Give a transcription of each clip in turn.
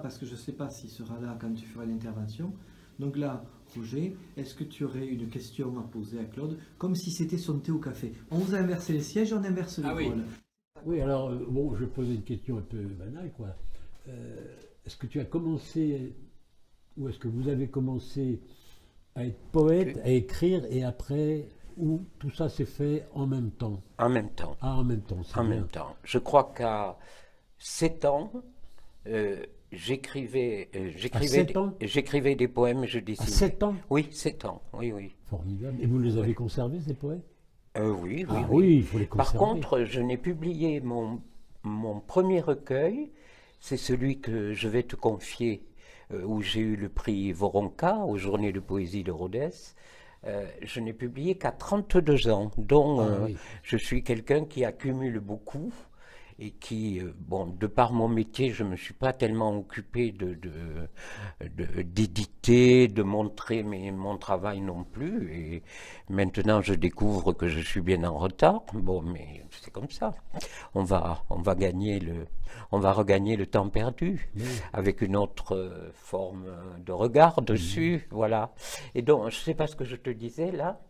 Parce que je ne sais pas s'il sera là quand tu feras l'intervention. Donc là, Roger, est-ce que tu aurais une question à poser à Claude, comme si c'était son thé au café? On vous a inversé les sièges, on inverse les rôles. Oui, alors, bon, je vais poser une question un peu banale, quoi. Est-ce que tu as commencé, ou est-ce que vous avez commencé à être poète, à écrire, et après, ou tout ça s'est fait en même temps? En même temps. Ah, en même temps, c'est En bien. même temps. Je crois qu'à 7 ans, j'écrivais des poèmes, je dessinais. À 7 ans? Oui, 7 ans, oui, oui. Formidable. Et vous les avez conservés, ces poèmes? Oui, oui, Ah oui. oui, il faut les conserver. Par contre, je n'ai publié mon premier recueil, c'est celui que je vais te confier, où j'ai eu le prix Voronka, aux Journées de poésie de Rhodes. Je n'ai publié qu'à 32 ans, dont oui. je suis quelqu'un qui accumule beaucoup et qui, bon, de par mon métier, je ne me suis pas tellement occupé d'éditer, de montrer mon travail non plus. Et maintenant, je découvre que je suis bien en retard. Bon, mais c'est comme ça. On va regagner le temps perdu avec une autre forme de regard dessus. Voilà. Et donc, je ne sais pas ce que je te disais là.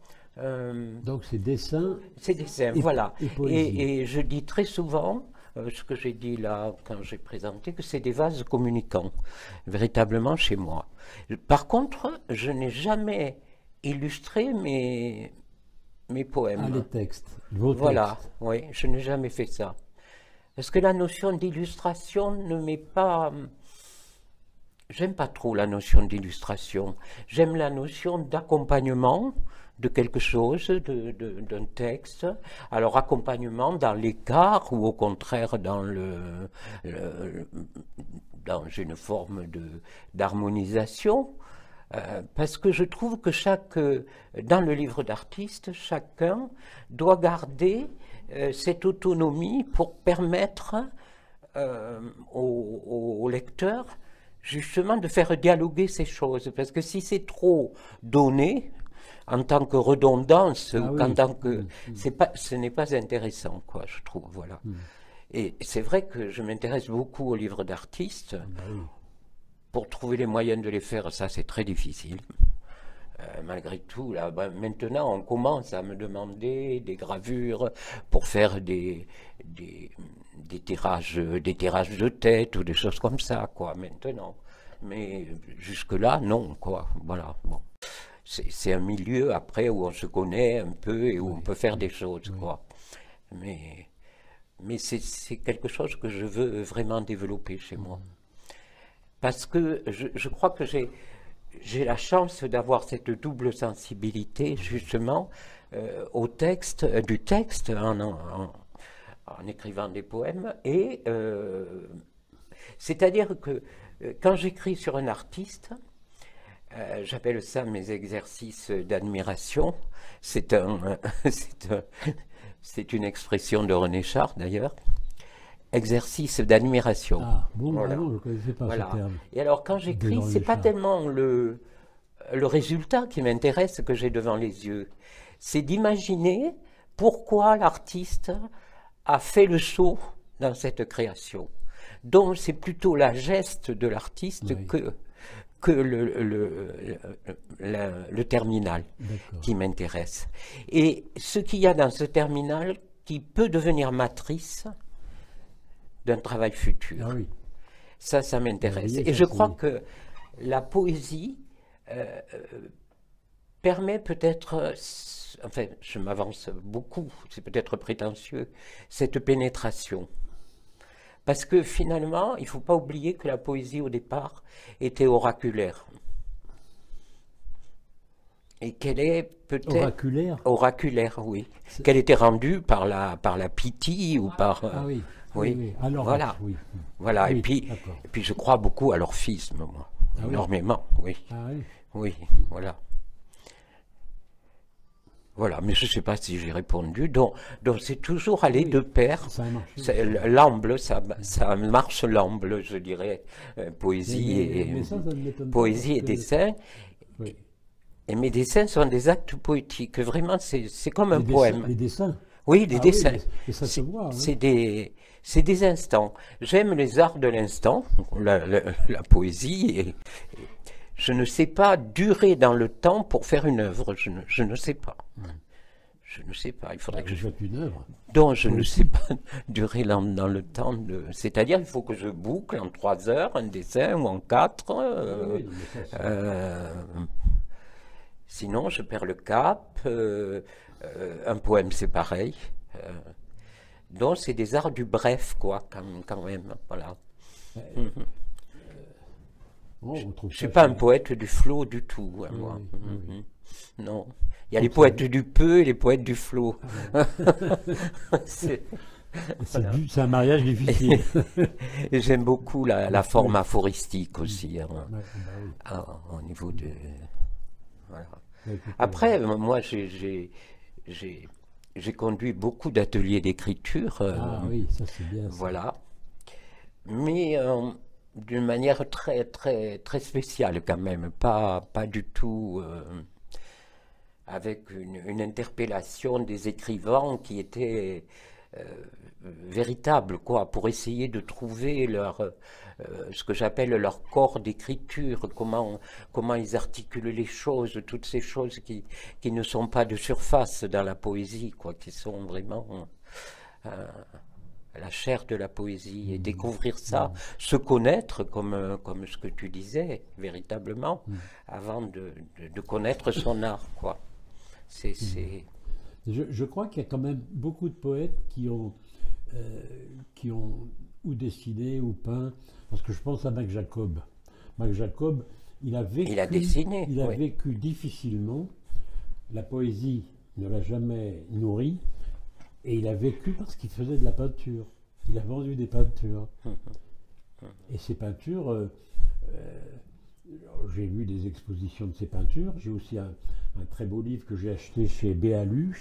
Donc c'est dessin. C'est dessin, voilà. Et je dis très souvent, ce que j'ai dit là quand j'ai présenté, que c'est des vases communicants, véritablement chez moi. Par contre, je n'ai jamais illustré mes poèmes. Ah, les textes, vos voilà, textes. oui, je n'ai jamais fait ça. Parce que la notion d'illustration ne m'est pas... J'aime pas trop la notion d'illustration. J'aime la notion d'accompagnement de quelque chose, d'un texte. Alors accompagnement dans l'écart ou au contraire dans dans une forme d'harmonisation. Parce que je trouve que dans le livre d'artiste, chacun doit garder cette autonomie pour permettre au lecteur justement de faire dialoguer ces choses. Parce que si c'est trop donné, en tant que redondance, en tant que... ce n'est pas intéressant, quoi, je trouve, voilà. Et c'est vrai que je m'intéresse beaucoup aux livres d'artistes. Pour trouver les moyens de les faire, ça c'est très difficile. Malgré tout, là, maintenant on commence à me demander des gravures pour faire des tirages de tête ou des choses comme ça, quoi, maintenant. Mais jusque-là, non, quoi, voilà, bon. C'est un milieu, après, où on se connaît un peu et où on peut faire des choses, quoi. Mais c'est quelque chose que je veux vraiment développer chez moi. Parce que je crois que j'ai la chance d'avoir cette double sensibilité, justement, au texte, du texte, en écrivant des poèmes. Et c'est-à-dire que quand j'écris sur un artiste, j'appelle ça mes exercices d'admiration. C'est une expression de René Char, d'ailleurs. Exercice d'admiration. Ah, bon, voilà. Non, je ne connaissais pas ce terme. Et alors, quand j'écris, c'est pas tellement le résultat qui m'intéresse, que j'ai devant les yeux. C'est d'imaginer pourquoi l'artiste a fait le saut dans cette création. Donc, c'est plutôt la geste de l'artiste que le terminal qui m'intéresse. Et ce qu'il y a dans ce terminal qui peut devenir matrice d'un travail futur. Ça m'intéresse. Et je crois que la poésie permet peut-être, enfin, je m'avance beaucoup, c'est peut-être prétentieux, cette pénétration. Parce que finalement, il ne faut pas oublier que la poésie, au départ, était oraculaire. Et qu'elle est peut-être Oraculaire. oraculaire, oui. Qu'elle était rendue par la Piti ou par... Ah oui. oui. Alors, Voilà. oui. Voilà. Oui, Et d'accord. puis je crois beaucoup à l'orphisme, moi. Ah oui. Énormément, oui. Ah oui. Oui, voilà. Voilà, mais je ne sais pas si j'ai répondu. Donc c'est toujours aller Oui, de pair. ça a marché. L'amble, ça marche l'amble, je dirais. Poésie mais ça ne m'étonne pas, poésie et parce que- dessin. Oui. Et mes dessins sont des actes poétiques. Vraiment, c'est comme un Les poème. les dessins. Oui, les Ah dessins. oui, et ça se voit. Hein. C'est des instants. J'aime les arts de l'instant, la poésie. Et je ne sais pas durer dans le temps pour faire une œuvre. Je ne sais pas. Je ne sais pas. Il faudrait que Vous faites une œuvre. Donc, je ne sais pas durer dans le temps. C'est-à-dire, il faut que je boucle en 3 heures un dessin ou en 4. Oui, mais ça, Sinon, je perds le cap. Un poème, c'est pareil. Donc, c'est des arts du bref, quoi, quand même. Voilà. bon, on trouve Je ne suis ça pas un chez- poète du flot du tout, hein, Oui, moi. oui, oui. Non. Il y a les poètes du peu et les poètes du flot. C'est- C'est un mariage difficile. Et j'aime beaucoup la forme aphoristique aussi, hein, Ouais, bah oui. au niveau de... Voilà. Bah, écoutez, Après, moi, j'ai conduit beaucoup d'ateliers d'écriture. Ah oui, ça c'est bien. Ça. Voilà. Mais d'une manière très, très, très spéciale quand même. Pas du tout avec une interpellation des écrivains qui était véritable, quoi, pour essayer de trouver ce que j'appelle leur corps d'écriture, comment ils articulent les choses, toutes ces choses qui ne sont pas de surface dans la poésie, quoi, qui sont vraiment la chair de la poésie, et découvrir ça, se connaître, comme ce que tu disais, véritablement, avant de connaître son art, quoi. Je crois qu'il y a quand même beaucoup de poètes qui ont ou dessiné ou peint, parce que je pense à Mac Jacob. Mac Jacob, il a dessiné, il a oui. vécu difficilement. La poésie ne l'a jamais nourri, et il a vécu parce qu'il faisait de la peinture. Il a vendu des peintures. Et ces peintures, j'ai vu des expositions de ces peintures. J'ai aussi un très beau livre que j'ai acheté chez Béalu,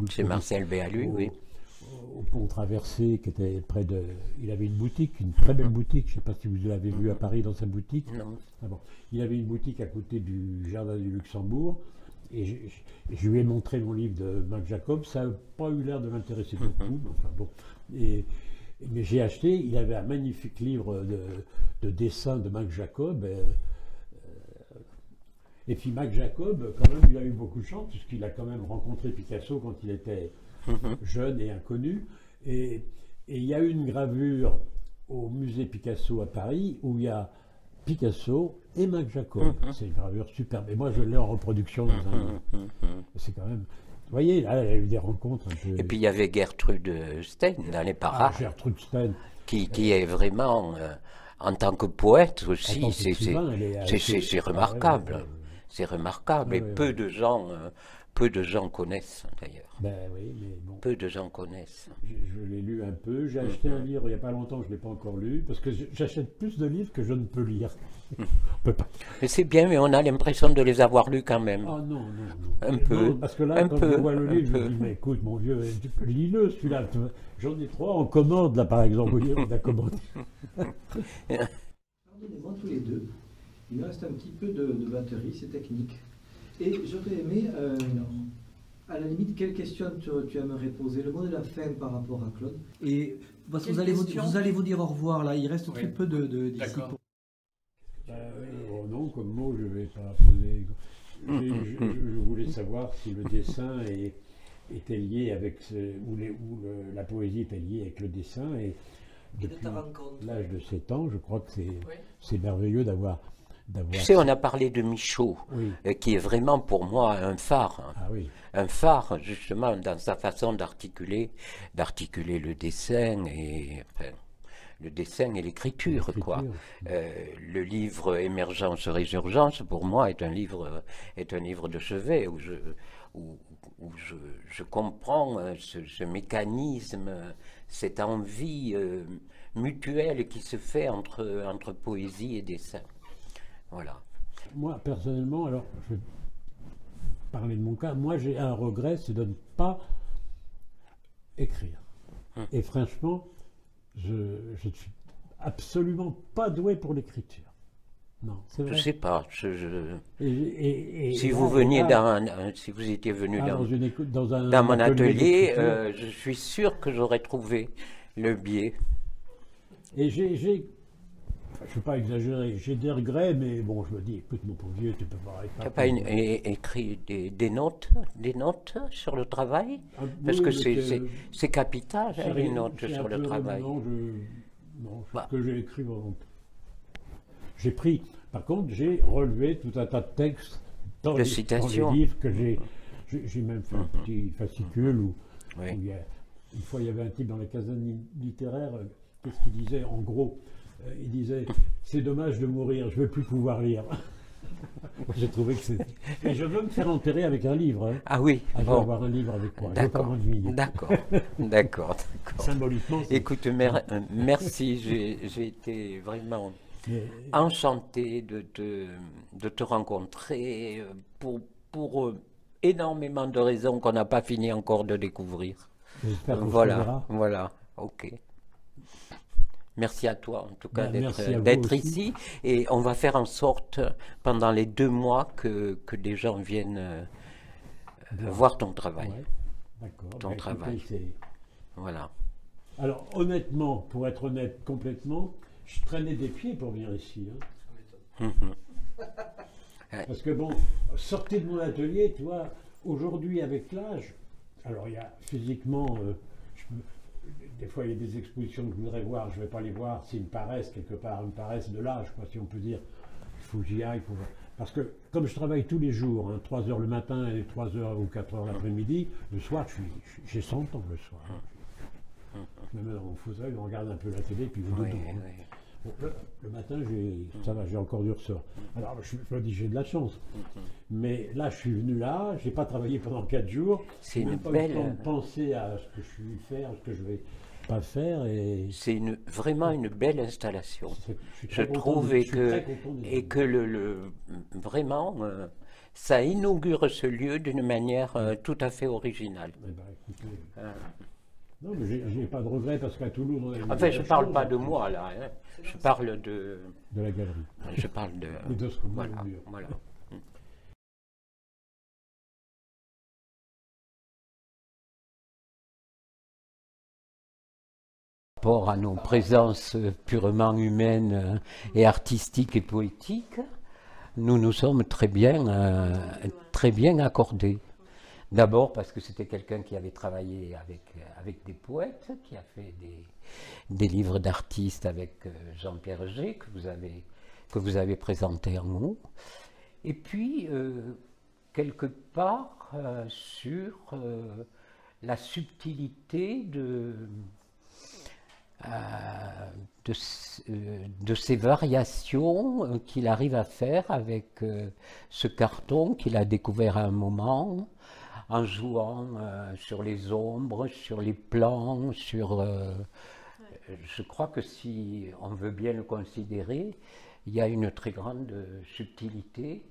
Chez Marcel Béalu, oui. Au pont Traversé, qui était près de... Il avait une boutique, une très belle boutique. Je ne sais pas si vous l'avez vu à Paris dans sa boutique. Non. Ah bon. Il avait une boutique à côté du Jardin du Luxembourg. Et je lui ai montré mon livre de Mac Jacob. Ça n'a pas eu l'air de l'intéresser beaucoup. Mais enfin bon. Mais j'ai acheté, il avait un magnifique livre de dessins de Mac Jacob. Et puis Mac Jacob, quand même, il a eu beaucoup de chance, puisqu'il a quand même rencontré Picasso quand il était jeune et inconnu. Et il y a eu une gravure au musée Picasso à Paris où il y a Picasso et Mac Jacob. C'est une gravure superbe. Et moi, je l'ai en reproduction dans un livre. C'est quand même... Vous voyez, là, il y a eu des rencontres un peu... Et puis il y avait Gertrude Stein dans les parages, Gertrude Stein. qui est vraiment, en tant que poète En aussi, tant qu'écrivain, elle est assez- c'est remarquable. Ah ouais, ouais. C'est remarquable, et Ouais, peu de gens connaissent d'ailleurs. Ben oui, mais bon. Peu de gens connaissent. Je l'ai lu un peu. J'ai acheté un livre il n'y a pas longtemps, je ne l'ai pas encore lu, parce que j'achète plus de livres que je ne peux lire. On peut pas. Mais c'est bien, mais on a l'impression de les avoir lus quand même. Ah non, non, non. Un peu, Non, parce que là, un quand peu, je vois le un livre, je peu. me dis, mais écoute, mon vieux, lis-le celui-là. J'en ai 3 en commande, là, par exemple. Vous voyez, on a commandé. Pardonnez-moi tous les deux. Il me reste un petit peu de batterie, c'est technique. Et j'aurais aimé, à la limite, quelle question tu aimerais poser? Le mot de la fin par rapport à Claude. Et parce que Quelle question vous allez vous dire au revoir là, il reste très Oui. peu d'ici. D'accord. Oh non, comme mot, je ne vais pas poser. Je voulais savoir si le dessin était lié avec la poésie était liée avec le dessin. Et de depuis ta rencontre. l'âge de 7 ans, je crois que c'est merveilleux d'avoir. Tu sais, on a parlé de Michaud, Oui. qui est vraiment pour moi un phare. Hein. Ah oui. Un phare, justement, dans sa façon d'articuler le dessin et enfin, le dessin et l'écriture, quoi. Le livre Émergence Résurgence, pour moi, est un livre de chevet où je comprends ce mécanisme, cette envie mutuelle qui se fait entre poésie et dessin. Voilà. Moi, personnellement, alors, je vais parler de mon cas, moi j'ai un regret, c'est de ne pas écrire. Et franchement, je ne suis absolument pas doué pour l'écriture. Non, c'est vrai. Je sais pas. Si là, vous veniez si vous étiez venu dans mon atelier, je suis sûr que j'aurais trouvé le biais. Et je ne veux pas exagérer, j'ai des regrets, mais bon, je me dis, écoute mon pauvre vieux, tu peux pas... Tu n'as pas écrit des notes sur le travail? Parce oui, que c'est capital, hein, les notes sur le travail. Non, ce que j'ai écrit, bon, j'ai pris, par contre, j'ai relevé tout un tas de textes dans les livres que j'ai même fait un petit fascicule où une fois il y avait un type dans la caserne littéraire, qu'est-ce qu'il disait en gros? Il disait, c'est dommage de mourir, je ne veux plus pouvoir lire. J'ai trouvé que c'était... Et je veux me faire enterrer avec un livre. Hein. Ah oui. Je veux avoir un livre avec moi. D'accord. D'accord. Symboliquement. Écoute, merci. J'ai été vraiment enchanté de te rencontrer pour énormément de raisons qu'on n'a pas fini encore de découvrir. Voilà. Ok. Merci à toi, en tout cas, d'être ici. Et on va faire en sorte, pendant les 2 mois, que des gens viennent voir ton travail. Ouais. D'accord. Ton travail. Voilà. Alors, honnêtement, pour être honnête complètement, je traînais des pieds pour venir ici. Hein. Parce que bon, sortez de mon atelier, tu vois, aujourd'hui avec l'âge, alors il y a physiquement... des fois, il y a des expositions que je voudrais voir, je ne vais pas les voir s'ils me paraissent quelque part, une paresse de l'âge, quoi, si on peut dire. Il faut que j'y aille. Parce que, comme je travaille tous les jours, hein, 3 heures le matin et 3 heures ou 4 heures l'après-midi, le soir, j'ai 100 ans le soir. Je me mets dans mon fauteuil, on regarde un peu la télé, puis vous dodo. Bon, le matin, ça va, j'ai encore du ressort. Alors, je me dis, j'ai de la chance. Mais là, je suis venu là, je n'ai pas travaillé pendant 4 jours. C'est même pas eu le temps de penser à ce que je suis faire, ce que je vais pas faire. C'est vraiment une belle installation. Je trouve, et que vraiment, ça inaugure ce lieu d'une manière tout à fait originale. Eh ben, écoutez, non, mais j'ai pas de regret parce qu'à Toulouse, on a une enfin, je parle pas de moi là, hein. Je parle de la galerie. Je parle de ce qu'on voilà. Par rapport à nos présences purement humaines et artistiques et poétiques, nous nous sommes très bien accordés. D'abord parce que c'était quelqu'un qui avait travaillé avec des poètes, qui a fait des livres d'artistes avec Jean-Pierre Gé, que vous avez présenté en haut. Et puis, quelque part, sur la subtilité de ces variations qu'il arrive à faire avec ce carton qu'il a découvert à un moment, en jouant sur les ombres, sur les plans, je crois que si on veut bien le considérer, il y a une très grande subtilité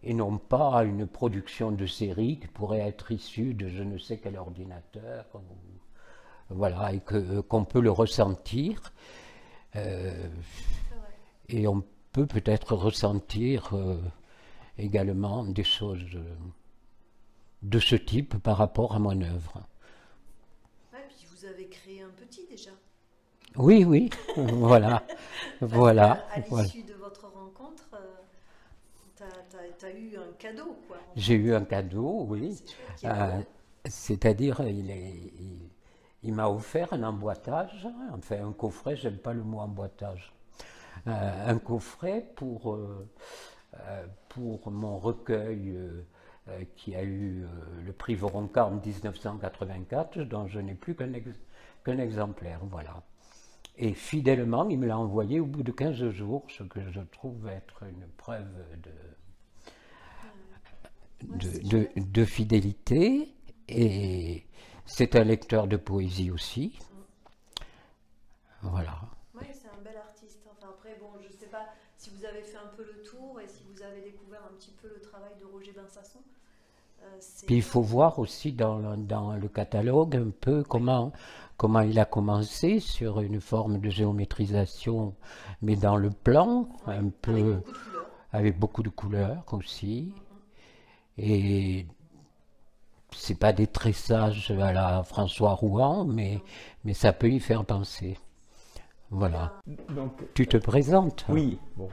et non pas une production de série qui pourrait être issue de je ne sais quel ordinateur, voilà, et qu'on peut le ressentir. Et on peut peut-être ressentir également des choses de ce type par rapport à mon œuvre. Ouais, puis vous avez créé un petit déjà. Oui, voilà. À l'issue de votre rencontre, tu as eu un cadeau, quoi. J'ai eu un cadeau, oui. C'est-à-dire, il m'a offert un emboîtage, enfin un coffret, j'aime pas le mot emboîtage, un coffret pour mon recueil qui a eu le prix Voronka en 1984, dont je n'ai plus qu'un exemplaire, voilà. Et fidèlement, il me l'a envoyé au bout de 15 jours, ce que je trouve être une preuve de fidélité. Et c'est un lecteur de poésie aussi. Voilà. Oui, c'est un bel artiste. Enfin, après, bon, je ne sais pas si vous avez fait un peu le tour et si vous avez découvert un petit peu le travail de Roger Bensasson. Puis il faut voir aussi dans le catalogue un peu comment il a commencé sur une forme de géométrisation, mais dans le plan, ouais, un peu avec beaucoup de couleurs aussi. Et c'est pas des tressages à la François Rouen, mais ça peut y faire penser. Voilà. Donc, tu te présentes? Oui. Bon,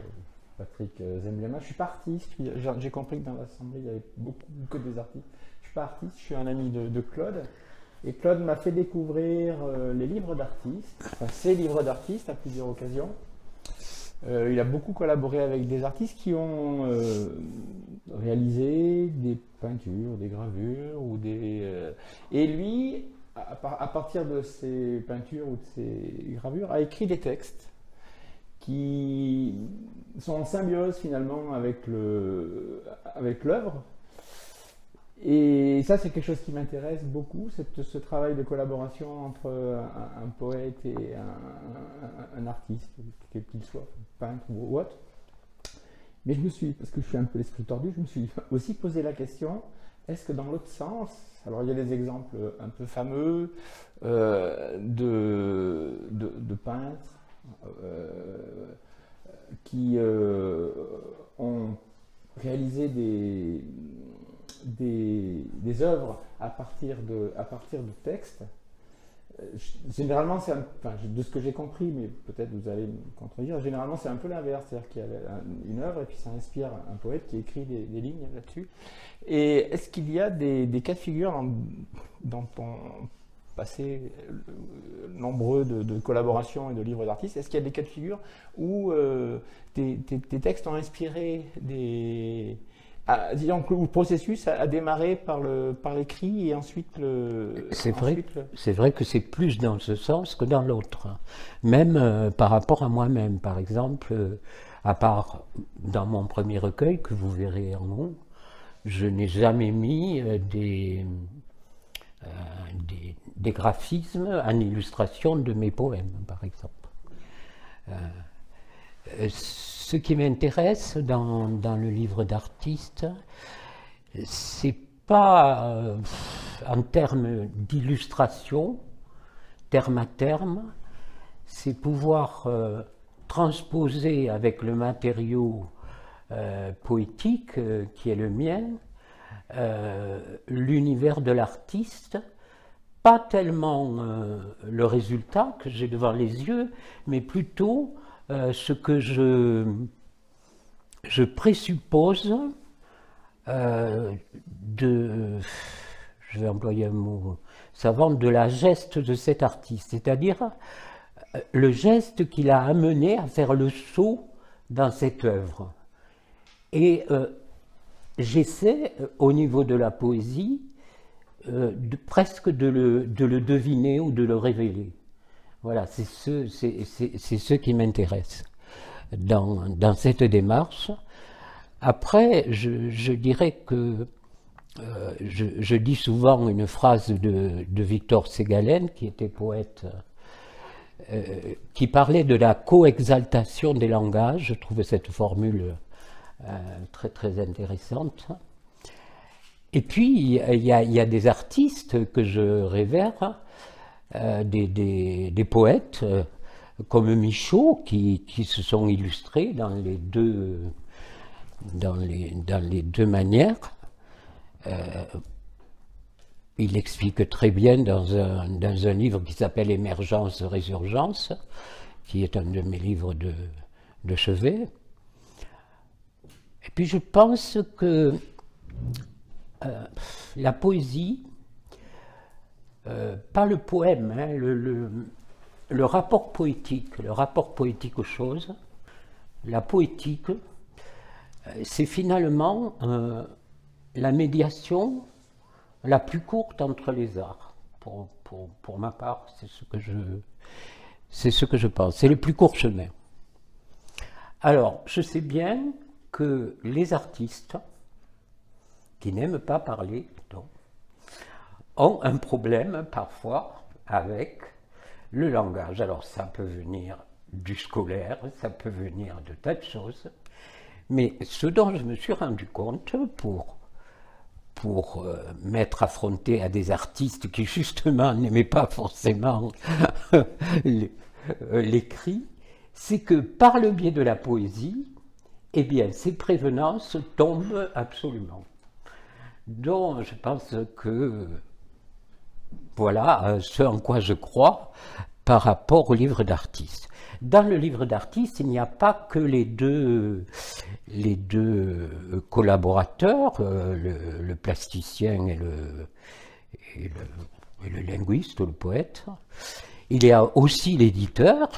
Patrick Zemblema, je suis pas artiste. J'ai compris que dans l'assemblée, il y avait beaucoup que des artistes. Je suis pas artiste, je suis un ami de Claude. Et Claude m'a fait découvrir les livres d'artistes, enfin ses livres d'artistes à plusieurs occasions. Il a beaucoup collaboré avec des artistes qui ont réalisé des peintures, des gravures ou des. Et lui, à partir de ces peintures ou de ces gravures, a écrit des textes qui sont en symbiose finalement avec l'œuvre. Et ça, c'est quelque chose qui m'intéresse beaucoup, ce travail de collaboration entre un poète et un artiste, quel qu'il soit, peintre ou autre. Mais parce que je suis un peu l'esprit tordu, je me suis aussi posé la question, est-ce que dans l'autre sens, alors il y a des exemples un peu fameux de peintres qui ont réalisé des œuvres à partir de textes. Généralement, de ce que j'ai compris, mais peut-être vous allez me contredire, généralement c'est un peu l'inverse, c'est-à-dire qu'il y a une œuvre et puis ça inspire un poète qui écrit des lignes là-dessus. Et est-ce qu'il y a des cas de figure dans ton passé nombreux de collaborations et de livres d'artistes, est-ce qu'il y a des cas de figure où tes textes ont inspiré disons que le processus a démarré par l'écrit et ensuite C'est vrai que c'est plus dans ce sens que dans l'autre. Même par rapport à moi-même, par exemple, à part dans mon premier recueil, que vous verrez en haut, je n'ai jamais mis des graphismes en illustration de mes poèmes, par exemple. Ce qui m'intéresse dans le livre d'artiste, c'est pas en termes d'illustration, terme à terme, c'est pouvoir transposer avec le matériau poétique qui est le mien, l'univers de l'artiste, pas tellement le résultat que j'ai devant les yeux, mais plutôt ce que je présuppose je vais employer un mot savant, de la geste de cet artiste, c'est-à-dire le geste qui l'a amené à faire le saut dans cette œuvre. Et j'essaie, au niveau de la poésie, presque de le deviner ou de le révéler. Voilà, c'est ce qui m'intéresse dans cette démarche. Après, je dirais que je dis souvent une phrase de Victor Ségalen, qui était poète, qui parlait de la coexaltation des langages. Je trouvais cette formule très très intéressante. Et puis, il y a des artistes que je révère, des poètes comme Michaud qui se sont illustrés dans les deux manières. Il explique très bien dans un livre qui s'appelle Émergence, Résurgence, qui est un de mes livres de chevet. Et puis je pense que la poésie, pas le poème, hein, le rapport poétique aux choses, la poétique, c'est finalement la médiation la plus courte entre les arts. Pour ma part, c'est ce que C'est ce que je pense. C'est le plus court chemin. Alors, je sais bien que les artistes qui n'aiment pas parler ont un problème parfois avec le langage. Alors, ça peut venir du scolaire, ça peut venir de tas de choses. Mais ce dont je me suis rendu compte pour m'être affronté à des artistes qui justement n'aimaient pas forcément l'écrit, c'est que par le biais de la poésie, eh bien, ces prévenances tombent absolument. Donc, je pense que voilà ce en quoi je crois par rapport au livre d'artiste. Dans le livre d'artiste, il n'y a pas que les deux collaborateurs, le plasticien et le linguiste, le poète. Il y a aussi l'éditeur,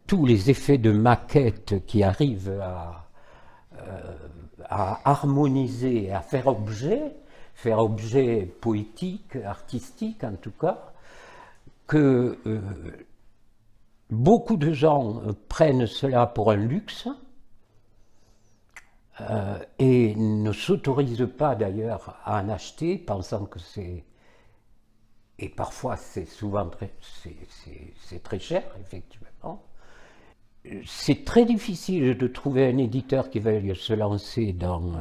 tous les effets de maquette qui arrivent à harmoniser, à faire objet poétique, artistique en tout cas, que beaucoup de gens prennent cela pour un luxe et ne s'autorisent pas d'ailleurs à en acheter, pensant que c'est... Et parfois c'est souvent c'est très cher, effectivement. C'est très difficile de trouver un éditeur qui veuille se lancer dans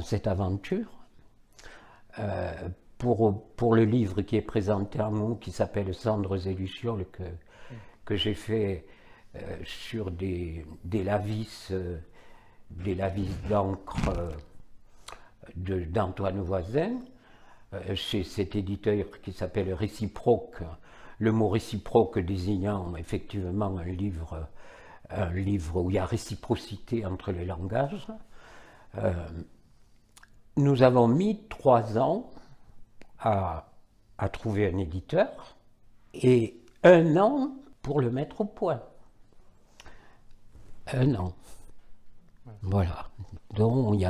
cette aventure. Pour le livre qui est présenté en mots, qui s'appelle Cendres et Lucioles, que j'ai fait sur des lavis d'encre d'Antoine Voisin, chez cet éditeur qui s'appelle Réciproque, le mot réciproque désignant effectivement un livre où il y a réciprocité entre les langages. Nous avons mis 3 ans à trouver un éditeur et 1 an pour le mettre au point. 1 an. Voilà. Donc il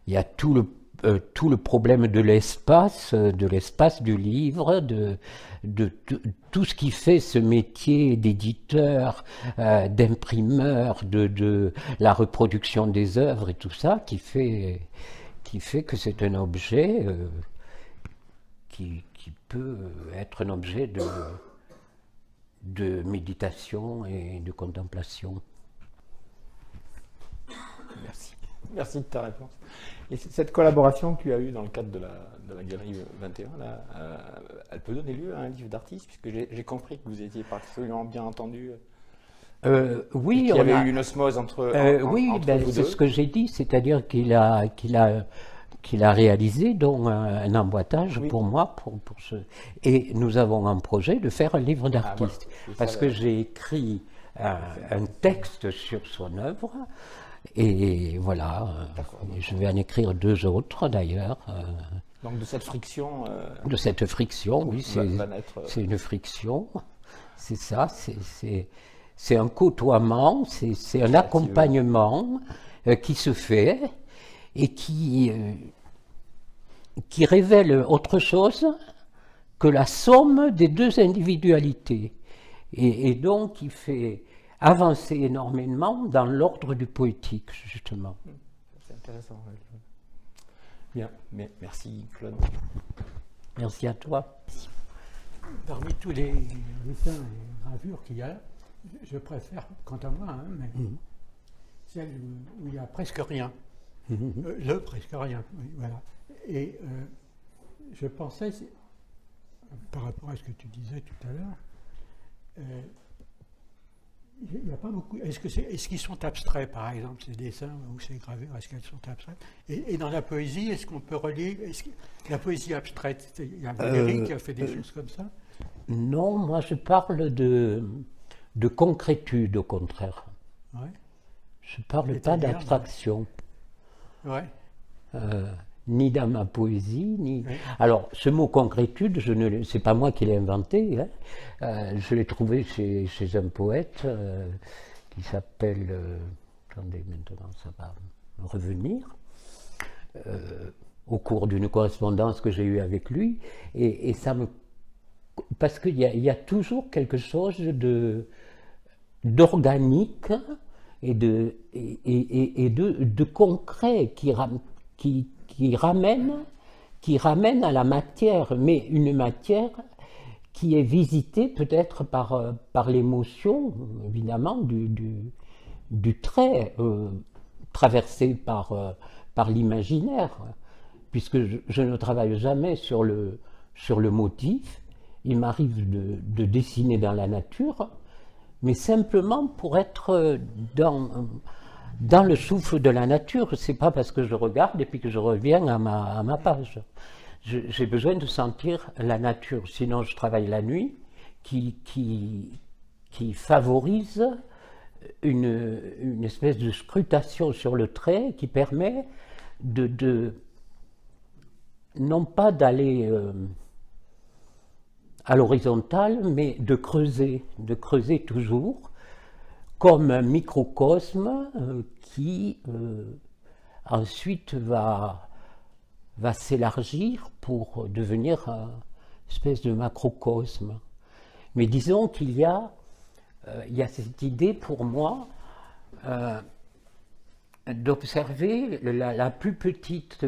y a tout le problème de l'espace du livre, de tout ce qui fait ce métier d'éditeur, d'imprimeur, de la reproduction des œuvres et tout ça, qui fait que c'est un objet qui peut être un objet de méditation et de contemplation. Merci. Merci de ta réponse. Et cette collaboration que tu as eue dans le cadre de la Galerie 21, là, elle peut donner lieu à un livre d'artiste, puisque j'ai compris que vous étiez particulièrement bien entendu. Oui, il y avait eu une osmose entre vous deux. C'est ce que j'ai dit, c'est-à-dire qu'il a réalisé donc un emboîtage pour moi, et nous avons un projet de faire un livre d'artiste, parce que j'ai écrit un texte sur son œuvre. Et voilà, je vais en écrire 2 autres d'ailleurs. Donc de cette friction de cette friction, oui, c'est une friction, c'est ça, c'est un côtoiement, c'est un accompagnement qui se fait et qui révèle autre chose que la somme des 2 individualités. Et donc qui fait avancer énormément dans l'ordre du poétique, justement. C'est intéressant. Bien, mais merci Claude. Merci à toi. Parmi tous les dessins et gravures qu'il y a, je préfère, quant à moi, celle où il n'y a presque rien. Presque rien, oui, voilà. Et je pensais, par rapport à ce que tu disais tout à l'heure, il n'y a pas beaucoup. Est-ce qu'ils sont abstraits, par exemple, ces dessins ou ces gravures, est-ce qu'elles sont abstraites et dans la poésie, est-ce qu'on peut relier la poésie abstraite? Il y a Valéry qui a fait des choses comme ça? Non, moi je parle de concrétude, au contraire. Ouais. Je ne parle pas d'abstraction. Ouais. Ni dans ma poésie, ni... Oui. Alors, ce mot concrétude, c'est pas moi qui l'ai inventé, hein. Je l'ai trouvé chez un poète qui s'appelle... attendez, maintenant ça va me revenir. Au cours d'une correspondance que j'ai eue avec lui, et ça me parce qu'il y a toujours quelque chose d'organique et de concret qui ramène à la matière, mais une matière qui est visitée peut-être par l'émotion, évidemment, du trait traversé par l'imaginaire, puisque je ne travaille jamais sur le motif. Il m'arrive de dessiner dans la nature, mais simplement pour être dans le souffle de la nature. C'est pas parce que je regarde et puis que je reviens à ma page. J'ai besoin de sentir la nature, sinon je travaille la nuit, qui favorise une espèce de scrutation sur le trait qui permet non pas d'aller à l'horizontale, mais de creuser toujours, comme un microcosme qui ensuite va s'élargir pour devenir une espèce de macrocosme. Mais disons qu'il y a cette idée pour moi d'observer la plus petite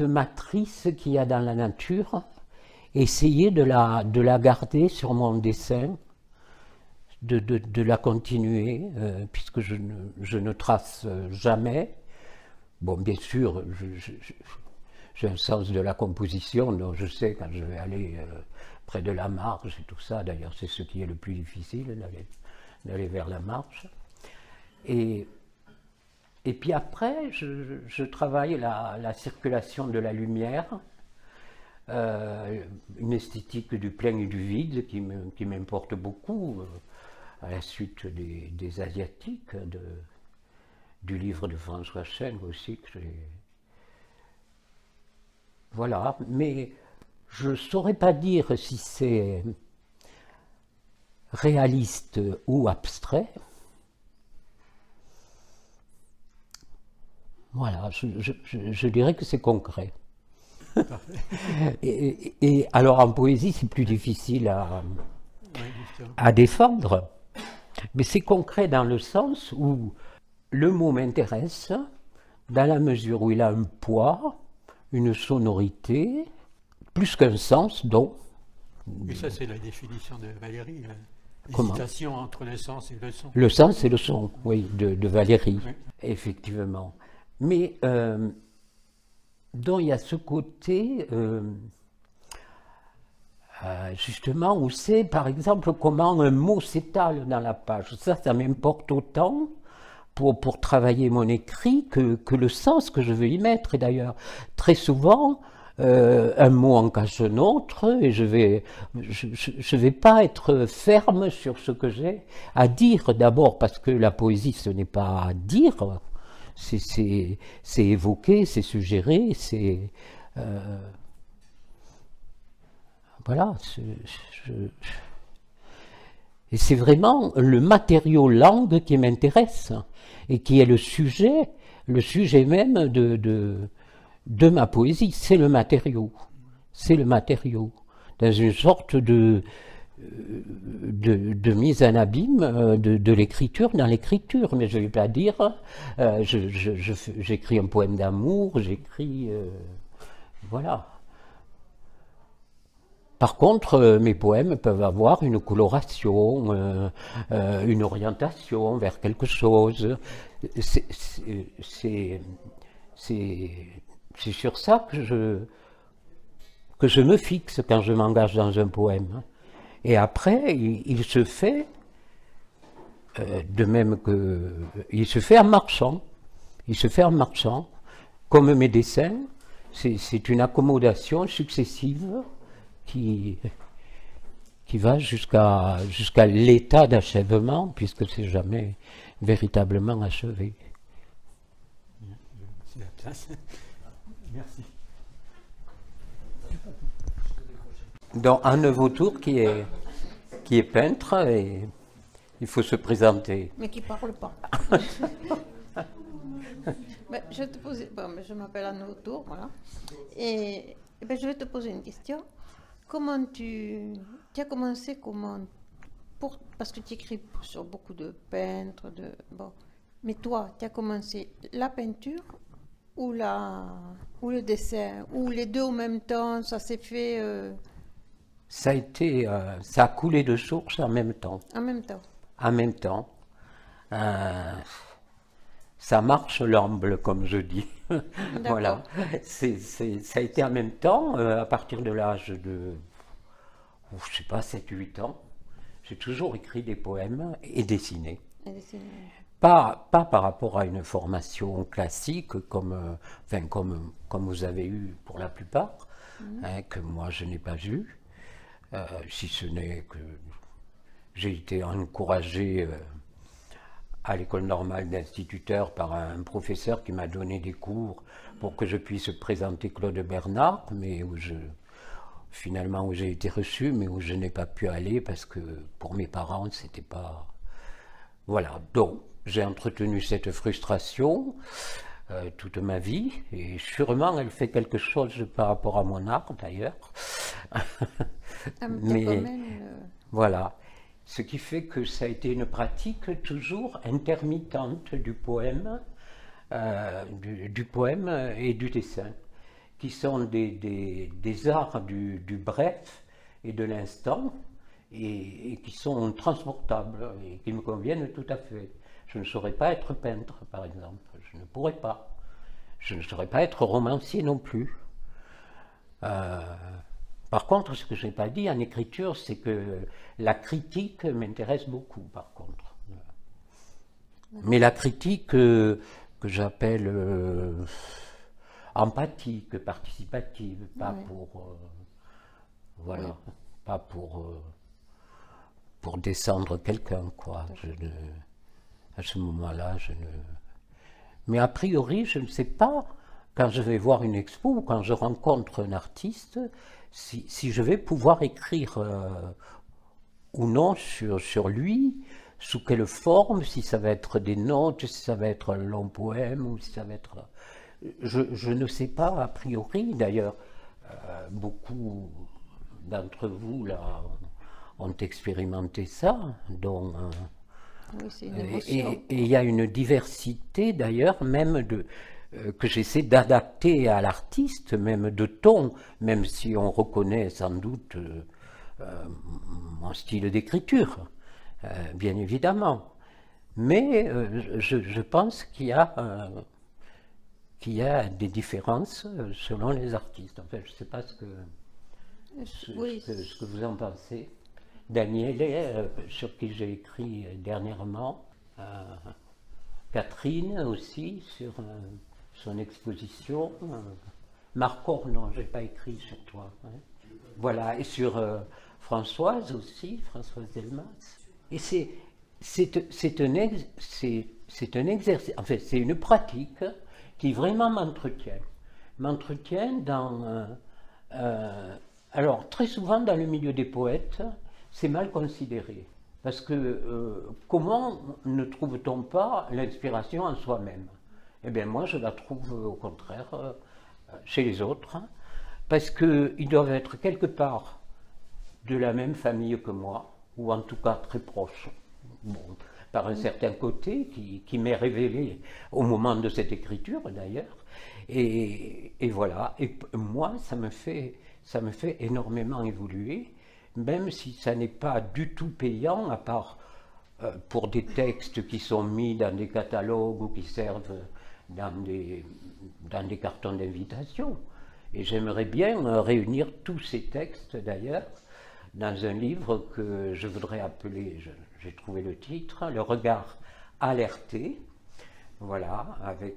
matrice qu'il y a dans la nature, essayer de la garder sur mon dessin, de la continuer, puisque je ne trace jamais. Bon, bien sûr, j'ai un sens de la composition, donc je sais quand je vais aller près de la marge et tout ça. D'ailleurs, c'est ce qui est le plus difficile, d'aller vers la marge. Et puis après, je travaille la circulation de la lumière, une esthétique du plein et du vide qui m'importe beaucoup, à la suite des Asiatiques, du livre de François Cheng aussi. Voilà, mais je ne saurais pas dire si c'est réaliste ou abstrait. Voilà, je dirais que c'est concret. et alors en poésie, c'est plus difficile à défendre, mais c'est concret dans le sens où le mot m'intéresse, dans la mesure où il a un poids, une sonorité, plus qu'un sens, donc. Et ça, c'est la définition de Valéry. Comment ? L'hésitation entre le sens et le son. Le sens et le son, oui, de Valéry, oui. Effectivement. Mais donc il y a ce côté, justement, où c'est, par exemple, comment un mot s'étale dans la page. Ça m'importe autant pour travailler mon écrit que le sens que je veux y mettre. Et d'ailleurs, très souvent, un mot en cache un autre, et je vais pas être ferme sur ce que j'ai à dire, d'abord parce que la poésie, ce n'est pas à dire, c'est évoquer, c'est suggérer, c'est... voilà. Et c'est vraiment le matériau langue qui m'intéresse, et qui est le sujet même de ma poésie. C'est le matériau. C'est le matériau. Dans une sorte de mise en abîme de l'écriture dans l'écriture. Mais je ne vais pas dire, j'écris un poème d'amour, j'écris... voilà. Par contre, mes poèmes peuvent avoir une coloration, une orientation vers quelque chose. C'est sur ça que je me fixe quand je m'engage dans un poème. Et après, il se fait, de même que... il se fait en marchant. Il se fait en marchant. Comme mes dessins, c'est une accommodation successive qui va jusqu'à l'état d'achèvement, puisque c'est jamais véritablement achevé. Merci. Donc Anne Vautour qui est peintre, et il faut se présenter. Mais qui ne parle pas. Ben, je vais te poser, bon, je m'appelle Anne Vautour, voilà. Et ben, je vais te poser une question. comment tu as commencé comment parce que tu écris sur beaucoup de peintres, bon. Mais toi, tu as commencé la peinture ou le dessin, ou les deux en même temps, ça s'est fait Ça a coulé de source en même temps. en même temps. En même temps. Ça marche l'amble, comme je dis. Voilà. Ça a été en même temps, à partir de l'âge de, je sais pas, 7-8 ans. J'ai toujours écrit des poèmes et dessiné. Pas par rapport à une formation classique comme vous avez eu pour la plupart, hein, que moi je n'ai pas eu, si ce n'est que j'ai été encouragé à l'école normale d'instituteur par un professeur qui m'a donné des cours pour que je puisse présenter Claude Bernard, mais finalement où j'ai été reçu, mais où je n'ai pas pu aller parce que pour mes parents, c'était pas... Voilà, donc j'ai entretenu cette frustration toute ma vie, et sûrement elle fait quelque chose par rapport à mon art d'ailleurs. Mais voilà. Ce qui fait que ça a été une pratique toujours intermittente du poème et du dessin, qui sont des arts du bref et de l'instant, et qui sont transportables et qui me conviennent tout à fait. Je ne saurais pas être peintre, par exemple, je ne pourrais pas. Je ne saurais pas être romancier non plus. Par contre, ce que je n'ai pas dit en écriture, c'est que la critique m'intéresse beaucoup, par contre. Mais la critique que j'appelle empathique, participative, pas pour... voilà, pas pour descendre quelqu'un, quoi. À ce moment-là, je ne... Mais a priori, je ne sais pas, quand je vais voir une expo ou quand je rencontre un artiste, si je vais pouvoir écrire ou non sur lui, sous quelle forme, si ça va être des notes, si ça va être un long poème, ou si ça va être... Je ne sais pas, a priori. D'ailleurs, beaucoup d'entre vous, là, ont expérimenté ça, donc... et il y a une diversité, d'ailleurs, même que j'essaie d'adapter à l'artiste, même de ton, même si on reconnaît sans doute mon style d'écriture, bien évidemment. Mais je pense qu'il y a des différences selon les artistes. En fait, je ne sais pas ce que vous en pensez. Daniele, sur qui j'ai écrit dernièrement, Catherine aussi, sur son exposition, Marco, non, je n'ai pas écrit sur toi. Hein. Voilà, et sur Françoise aussi, Françoise Delmas. Et c'est un exercice, en fait, c'est une pratique qui vraiment m'entretient dans... alors, très souvent dans le milieu des poètes, c'est mal considéré. Parce que comment ne trouve-t-on pas l'inspiration en soi-même? Eh bien, moi, je la trouve au contraire chez les autres, hein, parce qu'ils doivent être quelque part de la même famille que moi, ou en tout cas très proches. Bon, par un certain côté qui m'est révélé au moment de cette écriture, d'ailleurs. Et voilà. Et moi, ça me fait énormément évoluer, même si ça n'est pas du tout payant, à part pour des textes qui sont mis dans des catalogues ou qui servent dans des cartons d'invitation. Et j'aimerais bien réunir tous ces textes, d'ailleurs, dans un livre que je voudrais appeler, j'ai trouvé le titre, Le regard alerté. Voilà, avec...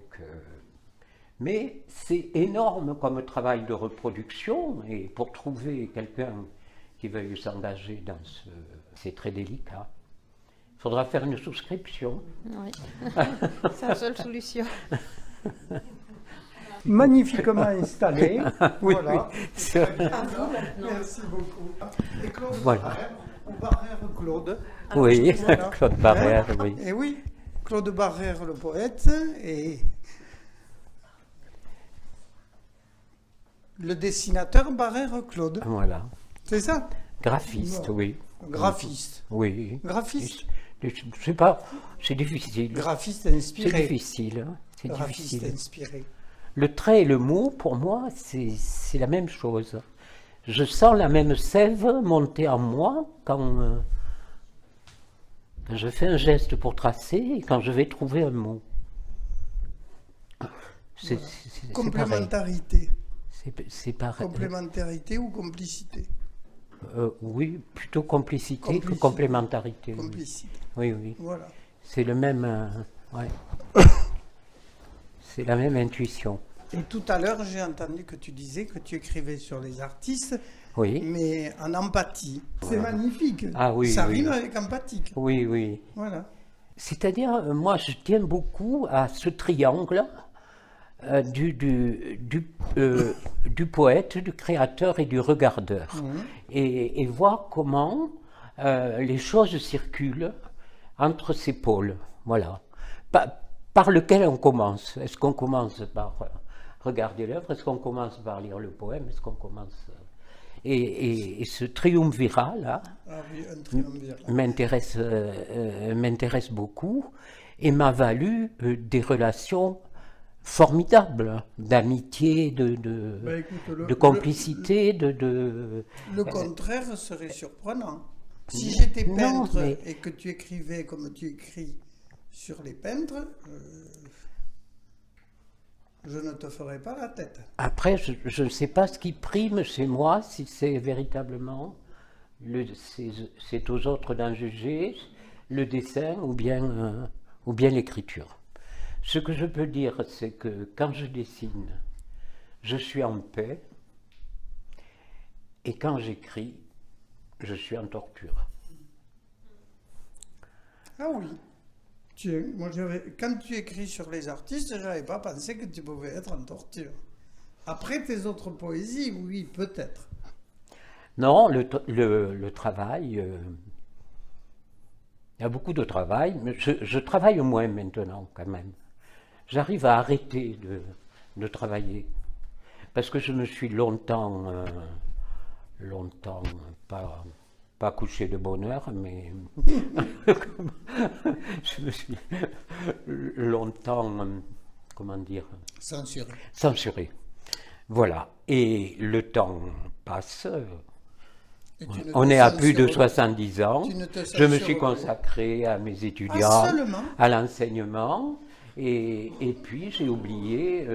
mais c'est énorme comme travail de reproduction, et pour trouver quelqu'un qui veuille s'engager dans c'est très délicat. Il faudra faire une souscription. Oui, c'est la seule solution. Magnifiquement installé. Oui, voilà. oui. Très bien. Merci beaucoup. Et Claude Voilà. Barrère, Claude. Oui, Voilà. Claude Barrère, oui. Et oui, Claude Barrère, le poète, et le dessinateur Barrère Claude. Voilà. C'est ça? Graphiste, Bon. oui. Graphiste. Oui. Graphiste. Je sais pas, c'est difficile. Graphiste C'est inspiré. difficile. Hein. C'est Graphiste difficile. inspiré. Le trait et le mot, pour moi, c'est la même chose. Je sens la même sève monter en moi quand je fais un geste pour tracer et quand je vais trouver un mot. C'est pareil. Complémentarité. C'est pareil. Complémentarité ou complicité? Oui, plutôt complicité que Complicité. complémentarité. Oui, Complicité. oui. Oui. Voilà. C'est le même. Ouais. C'est la même intuition. Et tout à l'heure, j'ai entendu que tu disais que tu écrivais sur les artistes, Oui. mais en empathie. C'est magnifique. Ah oui, Ça oui. rime avec empathique. Oui, oui. Voilà. C'est-à-dire, moi, je tiens beaucoup à ce triangle du poète, du créateur et du regardeur. Et voir comment les choses circulent entre ces pôles. Voilà. Par lequel on commence? Est-ce qu'on commence par regarder l'œuvre? Est-ce qu'on commence par lire le poème? Est-ce qu'on commence... Et ce triumvirat, là, Ah oui, un triumvirat. m'intéresse beaucoup et m'a valu des relations formidables d'amitié, Bah, écoute, de complicité, de... Le contraire serait surprenant. Si j'étais Non, peintre mais- et que tu écrivais comme tu écris sur les peintres, je ne te ferais pas la tête. Après, je ne sais pas ce qui prime chez moi, si c'est véritablement, c'est aux autres d'en juger, le dessin ou bien l'écriture. Ce que je peux dire, c'est que quand je dessine, je suis en paix, et quand j'écris, je suis en torture. Ah oui. Moi, quand tu écris sur les artistes, je n'avais pas pensé que tu pouvais être en torture. Après tes autres poésies, oui, peut-être. Non, le travail, il y a beaucoup de travail, mais je travaille moins maintenant quand même. J'arrive à arrêter de travailler, parce que je me suis longtemps pas couché de bonne heure, mais je me suis longtemps, comment dire, censuré. Voilà, et le temps passe. Et tu ne On te est à plus de censures- 70 ans. tu ne te Je me censures suis plus. consacré à mes étudiants, Ah, seulement? à l'enseignement, et puis j'ai oublié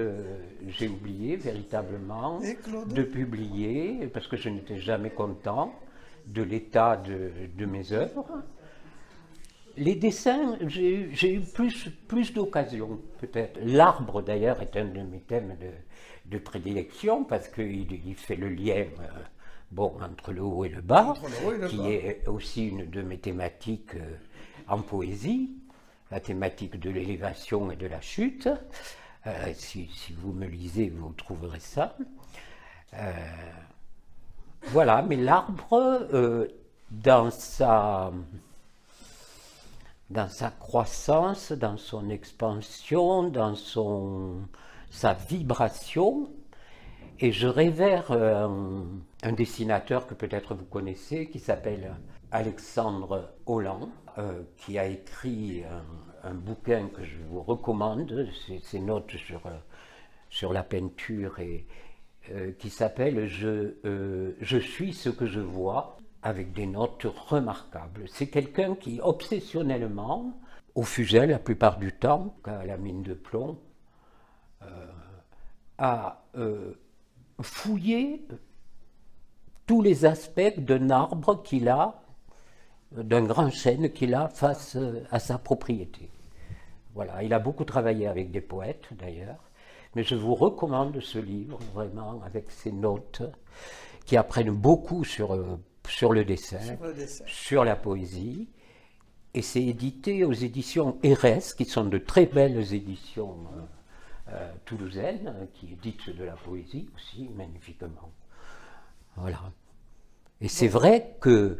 véritablement Et Claude? de publier, parce que je n'étais jamais content de l'état de mes œuvres. Les dessins, j'ai eu plus d'occasions, peut-être. L'arbre, d'ailleurs, est un de mes thèmes de prédilection, parce qu'il fait le lien entre le haut et le bas, Entre le haut et le qui bas. est aussi une de mes thématiques en poésie, la thématique de l'élévation et de la chute. Si vous me lisez, vous trouverez ça. Voilà, mais l'arbre, dans sa croissance, dans son expansion, dans sa vibration, et je révère un dessinateur que peut-être vous connaissez, qui s'appelle Alexandre Holland, qui a écrit un bouquin que je vous recommande, ses notes sur la peinture, et qui s'appelle Je suis ce que je vois, avec des notes remarquables. C'est quelqu'un qui, obsessionnellement, au fusail la plupart du temps, à la mine de plomb, a fouillé tous les aspects d'un arbre qu'il a, d'un grand chêne qu'il a face à sa propriété. Voilà, il a beaucoup travaillé avec des poètes d'ailleurs, mais je vous recommande ce livre vraiment avec ses notes qui apprennent beaucoup sur le dessin, sur la poésie, et c'est édité aux éditions RS, qui sont de très belles éditions toulousaines, qui éditent de la poésie aussi magnifiquement. Voilà. Et c'est vrai que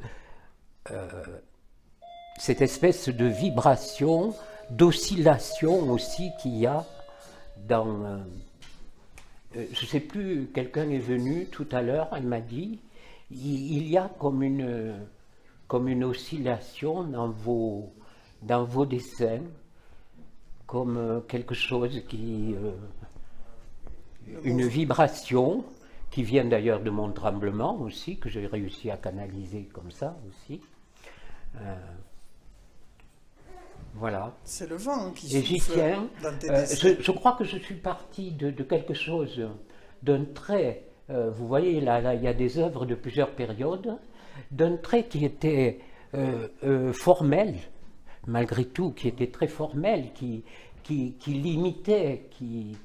cette espèce de vibration, d'oscillation aussi qu'il y a dans... je ne sais plus, quelqu'un est venu tout à l'heure, elle m'a dit, il y a comme une oscillation dans vos dessins, comme quelque chose qui... une vibration qui vient d'ailleurs de mon tremblement aussi, que j'ai réussi à canaliser comme ça aussi. Voilà. C'est le vent qui Et j'y souffle tiens. dans tes dessins. Je crois que je suis parti de quelque chose, d'un trait. Vous voyez, là, il y a des œuvres de plusieurs périodes, d'un trait qui était formel, malgré tout, qui était très formel, qui limitait, qui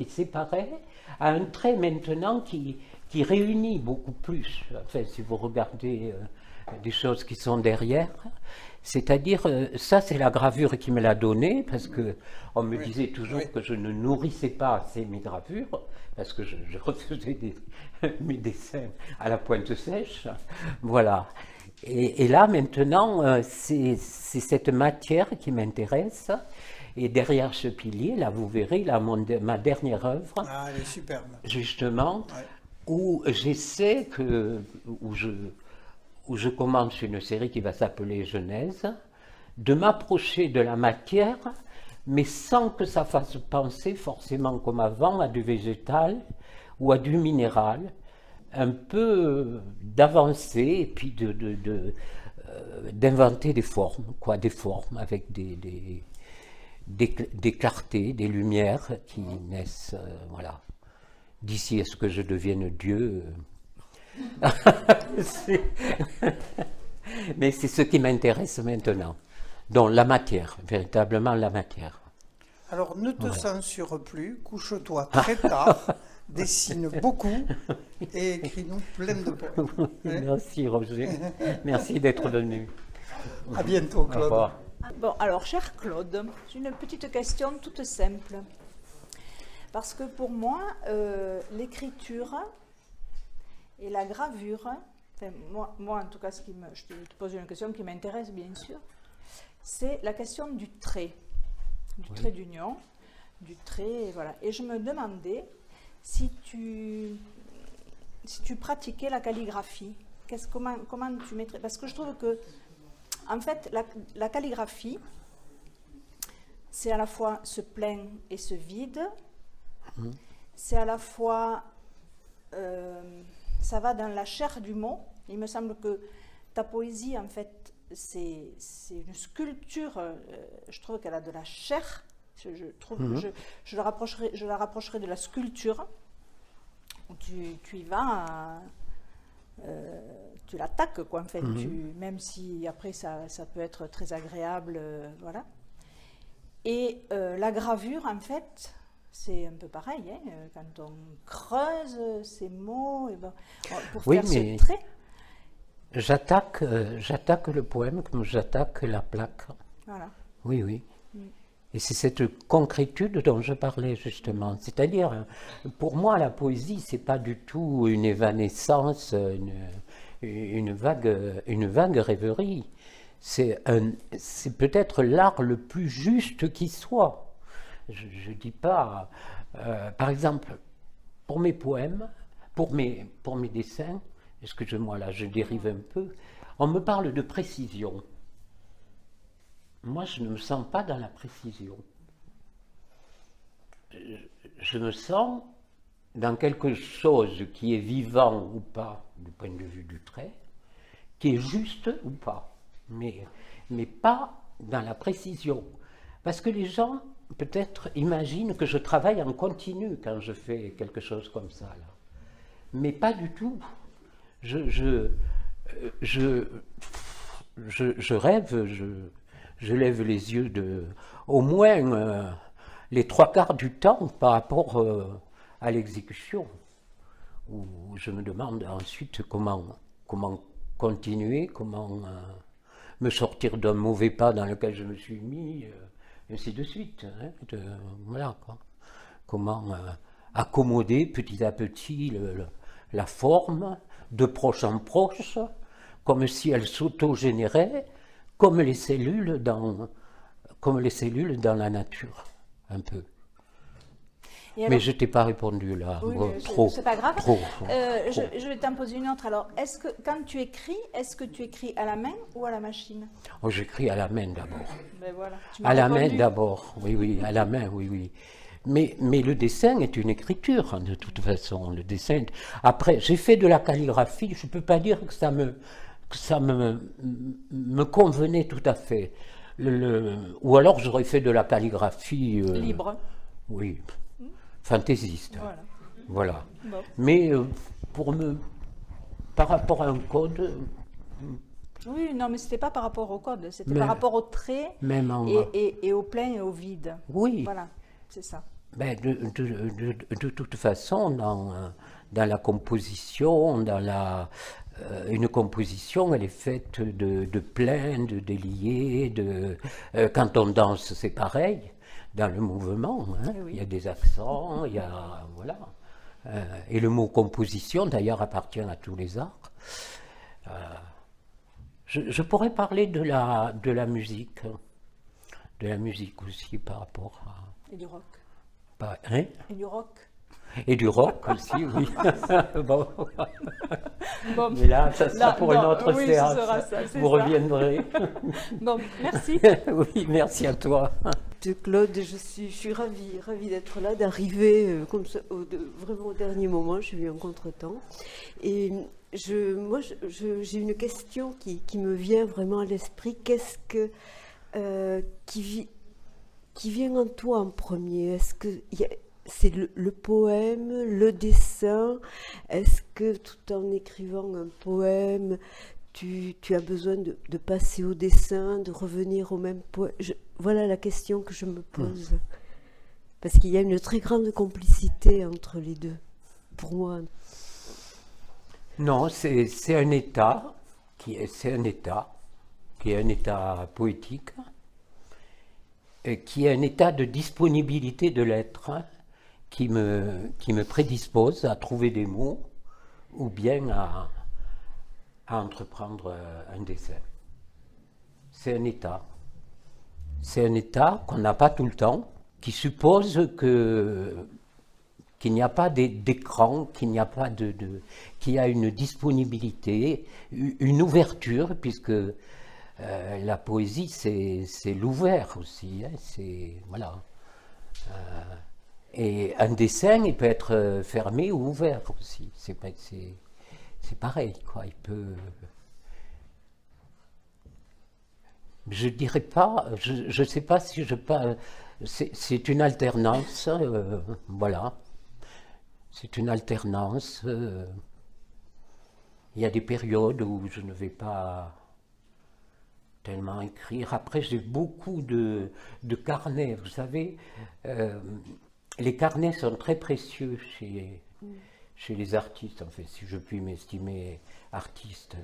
séparait, à un trait maintenant qui réunit beaucoup plus. Enfin, si vous regardez des choses qui sont derrière, c'est-à-dire, ça c'est la gravure qui me l'a donné, parce que on me disait toujours que je ne nourrissais pas assez mes gravures, parce que je refaisais mes dessins à la pointe sèche. Voilà. Et là maintenant, c'est cette matière qui m'intéresse. Et derrière ce pilier, là, vous verrez, là, ma dernière œuvre, Ah, elle est superbe. justement, où j'essaie où je commence une série qui va s'appeler Genèse, de m'approcher de la matière, mais sans que ça fasse penser forcément comme avant à du végétal ou à du minéral, un peu d'avancer et puis d'inventer des formes, quoi, des formes avec des clartés, des lumières qui naissent, voilà. D'ici à ce que je devienne Dieu. Mais c'est ce qui m'intéresse maintenant. Donc la matière, véritablement la matière. Alors ne te censure plus, couche-toi très tard, dessine beaucoup et écris-nous plein de poèmes. Hein? Merci Roger, merci d'être venu. À bientôt, Au Claude. revoir. Bon, alors, cher Claude, j'ai une petite question toute simple. Parce que pour moi, l'écriture et la gravure, enfin, moi en tout cas, je te pose une question qui m'intéresse bien sûr, c'est la question du trait d'union, du trait, voilà. Et je me demandais si tu pratiquais la calligraphie, comment tu mettrais, parce que je trouve que en fait, la calligraphie, c'est à la fois ce plein et ce vide, c'est à la fois, ça va dans la chair du mot. Il me semble que ta poésie, en fait, c'est une sculpture, je trouve qu'elle a de la chair, je la rapprocherai de la sculpture, où tu y vas... tu l'attaques, quoi, en fait, même si après ça peut être très agréable, voilà. Et la gravure, en fait, c'est un peu pareil, hein, quand on creuse ces mots, et ben, pour faire ce trait. J'attaque le poème comme j'attaque la plaque. Voilà. Oui, oui. Et c'est cette concrétude dont je parlais justement. C'est-à-dire, pour moi, la poésie, c'est pas du tout une évanescence, une vague rêverie. C'est peut-être l'art le plus juste qui soit. Je dis pas... par exemple, pour mes poèmes, pour mes dessins, excusez-moi là, je dérive un peu, on me parle de précision. Moi, je ne me sens pas dans la précision. Je me sens dans quelque chose qui est vivant ou pas, du point de vue du trait, qui est juste ou pas, mais pas dans la précision. Parce que les gens, peut-être, imaginent que je travaille en continu quand je fais quelque chose comme ça, là. Mais pas du tout. Je rêve, je lève les yeux au moins les 3/4 du temps par rapport à l'exécution, où je me demande ensuite comment continuer, comment me sortir d'un mauvais pas dans lequel je me suis mis, ainsi de suite. Hein, voilà, quoi. Comment accommoder petit à petit la forme, de proche en proche, comme si elle s'auto-générait, comme les cellules dans la nature, un peu. Et alors- Mais je t'ai pas répondu là. Oui, Bon, mais trop. c'est pas grave. Trop. Je vais t'en poser une autre. Alors, est-ce que quand tu écris, est-ce que tu écris à la main ou à la machine? Oh, j'écris à la main d'abord. Ben voilà. Tu m'as À la main répondu. d'abord, oui, oui, à la main, oui, oui. Mais le dessin est une écriture, hein, de toute façon. Le dessin. Après, j'ai fait de la calligraphie. Je ne peux pas dire que ça me convenait tout à fait. Ou alors j'aurais fait de la calligraphie. Libre. Oui, fantaisiste. Voilà. Voilà. Bon. Mais par rapport à un code, Oui, non, mais c'était pas par rapport au code, c'était Mais- par rapport au trait même en. et au plein et au vide. Oui. Voilà, c'est ça. Ben, de toute façon, dans la composition, une composition, elle est faite de plein, de déliés, quand on danse, c'est pareil, dans le mouvement, hein, Eh oui. il y a des accents, il y a, voilà. Et le mot composition, d'ailleurs, appartient à tous les arts. Je pourrais parler de la musique aussi par rapport à... Et du rock. Hein? Et du rock. Et du rock aussi, oui. Bon. Bon, Mais là, ça sera pour une non, autre oui, séance. ce sera ça, c'est Vous ça. reviendrez. Bon, merci. Oui, merci à toi. De Claude, je suis ravie d'être là, d'arriver comme ça, vraiment au dernier moment. J'ai eu un contretemps. Et moi, j'ai une question qui me vient vraiment à l'esprit. Qu'est-ce que qui vient en toi en premier? Est-ce que c'est le poème, le dessin? Est-ce que tout en écrivant un poème, tu as besoin de passer au dessin, de revenir au même poème? Voilà la question que je me pose. Parce qu'il y a une très grande complicité entre les deux, pour moi. Non, c'est un état qui est un état poétique, qui est un état de disponibilité de l'être, hein, qui me prédispose à trouver des mots ou bien à entreprendre un dessin. C'est un état. C'est un état qu'on n'a pas tout le temps, qui suppose qu'il n'y a pas d'écran, qu'il n'y a pas qu'il y a une disponibilité, une ouverture, puisque la poésie, c'est l'ouvert aussi. Hein, voilà. Et un dessin, il peut être fermé ou ouvert aussi. C'est pareil, quoi. Il peut. Je dirais pas. Je sais pas si je parle. C'est une alternance. Voilà. C'est une alternance. Il y a des périodes où je ne vais pas tellement écrire. Après, j'ai beaucoup de carnets. Vous savez, les carnets sont très précieux chez les artistes, en fait, si je puis m'estimer artiste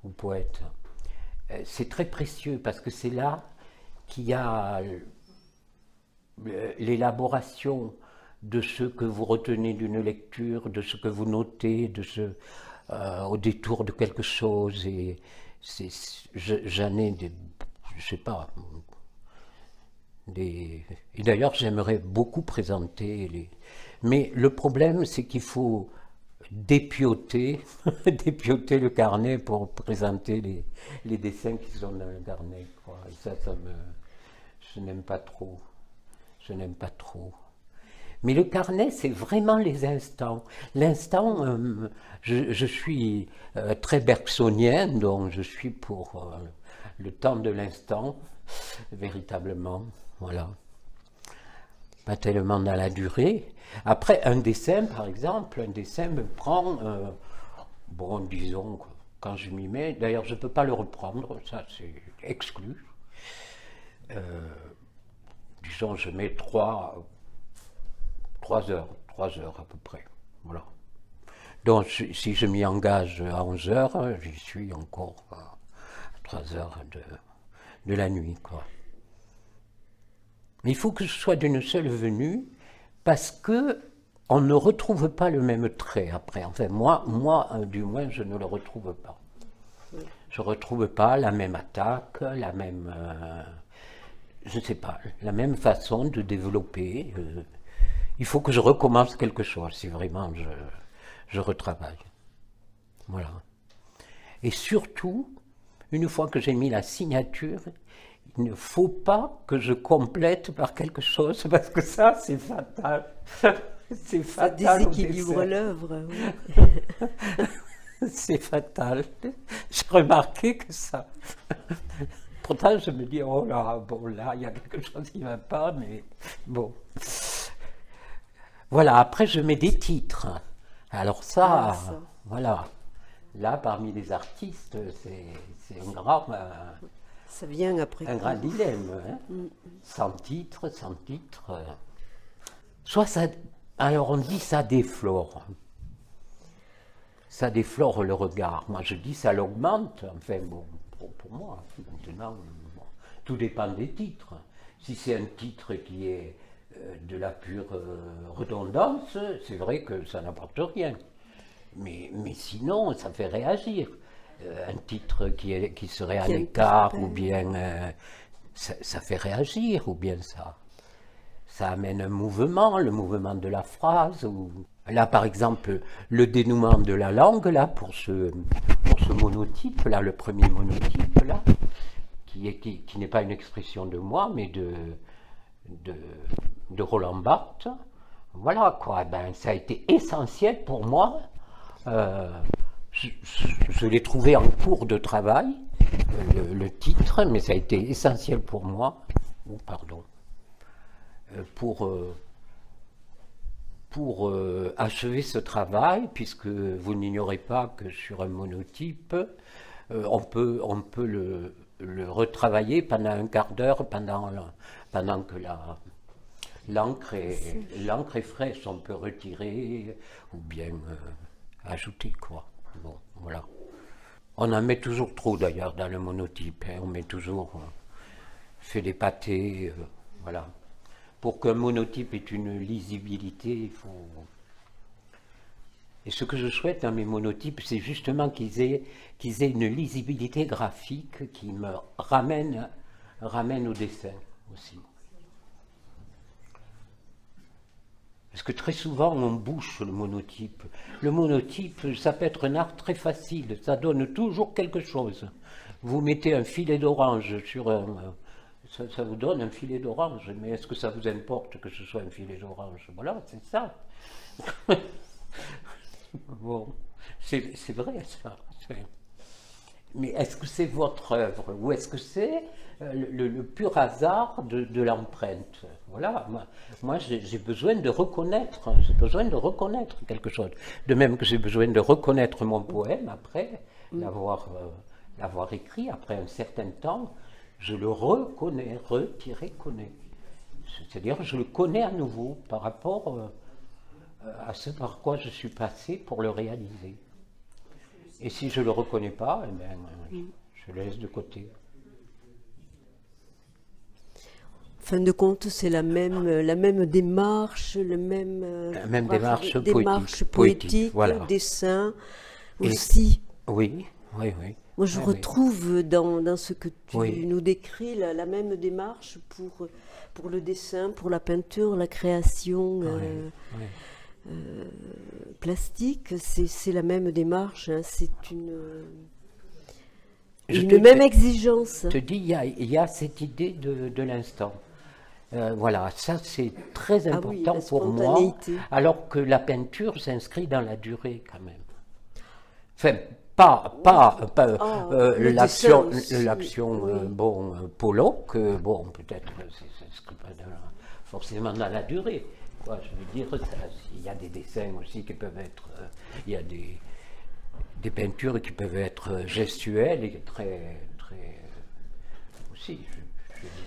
ou poète. C'est très précieux parce que c'est là qu'il y a l'élaboration de ce que vous retenez d'une lecture, de ce que vous notez, au détour de quelque chose. Et j'en ai je sais pas, et d'ailleurs j'aimerais beaucoup présenter mais le problème c'est qu'il faut dépioter le carnet pour présenter les dessins qui sont dans le carnet, quoi. Et ça je n'aime pas trop. Mais le carnet, c'est vraiment les instants. L'instant, je suis très bergsonien, donc je suis pour le temps de l'instant, véritablement. Voilà. Pas tellement dans la durée. Après, un dessin, par exemple, me prend, bon, disons, quand je m'y mets, d'ailleurs, je ne peux pas le reprendre, ça c'est exclu. Disons, je mets 3 heures à peu près. Voilà. Donc, si je m'y engage à 11 heures, j'y suis encore à 3 heures de la nuit, quoi. Mais il faut que ce soit d'une seule venue, parce que on ne retrouve pas le même trait après. Enfin, moi, du moins, je ne le retrouve pas. Je ne retrouve pas la même attaque, la même... je ne sais pas, la même façon de développer. il faut que je recommence quelque chose, si vraiment je retravaille. Voilà. Et surtout, une fois que j'ai mis la signature, il ne faut pas que je complète par quelque chose, parce que ça, c'est fatal. C'est Ça fatal. déséquilibre l'œuvre. Oui. C'est fatal. J'ai remarqué que ça. Pourtant, je me dis, oh là, bon, là, il y a quelque chose qui ne va pas, mais bon. Voilà, après, je mets des titres. Alors ça. Voilà. Là, parmi les artistes, c'est un grand... Ça vient après. Un grand dilemme. Hein. Sans titre, sans titre. Soit ça... Alors, on dit ça déflore. Ça déflore le regard. Moi, je dis ça l'augmente. Enfin, bon, pour moi, maintenant, bon, tout dépend des titres. Si c'est un titre qui est de la pure redondance, c'est vrai que ça n'apporte rien. Mais sinon, ça fait réagir. Un titre qui serait à l'écart, ou bien ça fait réagir, ou bien ça amène un mouvement, le mouvement de la phrase. Là, par exemple, le dénouement de la langue, là, pour ce monotype, là, le premier monotype, là, qui n'est pas une expression de moi, mais de Roland Barthes. Voilà, quoi. Ben, ça a été essentiel pour moi. Je l'ai trouvé en cours de travail, le titre, mais ça a été essentiel pour moi, pour achever ce travail, puisque vous n'ignorez pas que sur un monotype, on peut le retravailler pendant un quart d'heure, pendant que l'encre est fraîche. On peut retirer ou bien ajouter, quoi. Bon, voilà. On en met toujours trop, d'ailleurs, dans le monotype. Hein. On met toujours... fait des pâtés, voilà. Pour qu'un monotype ait une lisibilité, il faut... Et ce que je souhaite dans mes monotypes, c'est justement qu'ils aient une lisibilité graphique qui me ramène au dessin aussi. Parce que très souvent, on bouche le monotype. Le monotype, ça peut être un art très facile, ça donne toujours quelque chose. Vous mettez un filet d'orange sur un... Ça vous donne un filet d'orange, mais est-ce que ça vous importe que ce soit un filet d'orange? Voilà, c'est ça. Bon, c'est vrai ça. Mais est-ce que c'est votre œuvre ou est-ce que c'est le pur hasard de l'empreinte? Voilà, moi j'ai besoin de reconnaître, quelque chose. De même que j'ai besoin de reconnaître mon poème après l'avoir écrit, après un certain temps, je le reconnais, reconnais. C'est-à-dire je le connais à nouveau par rapport à ce par quoi je suis passé pour le réaliser. Et si je ne le reconnais pas, eh bien, je le laisse de côté. En fin de compte, c'est la même démarche, la même démarche poétique, voilà. Dessin aussi. Oui. Moi, je retrouve dans ce que tu nous décris la même démarche pour le dessin, pour la peinture, la création plastique. C'est la même démarche, hein, c'est une même exigence. Je te dis, il y a cette idée de l'instant. Voilà, ça c'est très important pour moi, alors que la peinture s'inscrit dans la durée quand même. Enfin, l'action Pollock, bon, peut-être ça ne s'inscrit pas forcément dans la durée. Quoi, je veux dire, il y a des dessins aussi qui peuvent être, il y a des peintures qui peuvent être gestuelles et très aussi,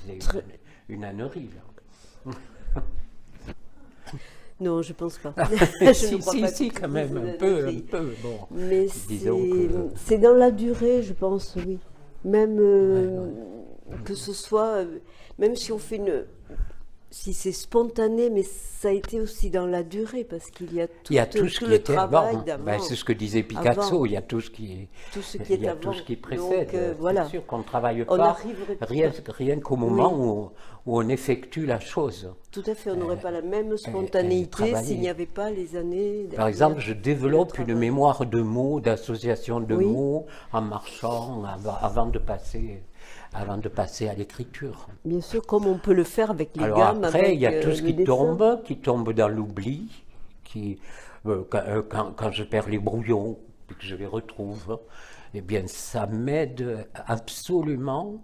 je disais une ânerie là. Non, je pense pas. Si, quand même, un peu, bon. Mais c'est dans la durée, je pense, oui. Même que ce soit, même si on fait si c'est spontané, mais ça a été aussi dans la durée, parce qu'il y a tout, Il y a tout ce qui le était avant. travail d'avant. Ben, c'est ce que disait Picasso, Avant. il y a tout ce qui, Tout ce qui il y est a avant. tout ce qui précède. Donc, voilà. C'est sûr qu'on ne travaille On pas arriverait rien qu'au moment où on effectue la chose. Tout à fait, on n'aurait pas la même travailler. spontanéité s'il n'y avait pas les années. Par derrière exemple, je développe le une travail. mémoire de mots, d'association de Oui. mots en marchant avant de passer à l'écriture. Bien sûr, comme on peut le faire avec les Alors gammes. après, avec, il y a tout ce le qui dessin. tombe dans l'oubli, quand je perds les brouillons, puis que je les retrouve, eh bien ça m'aide absolument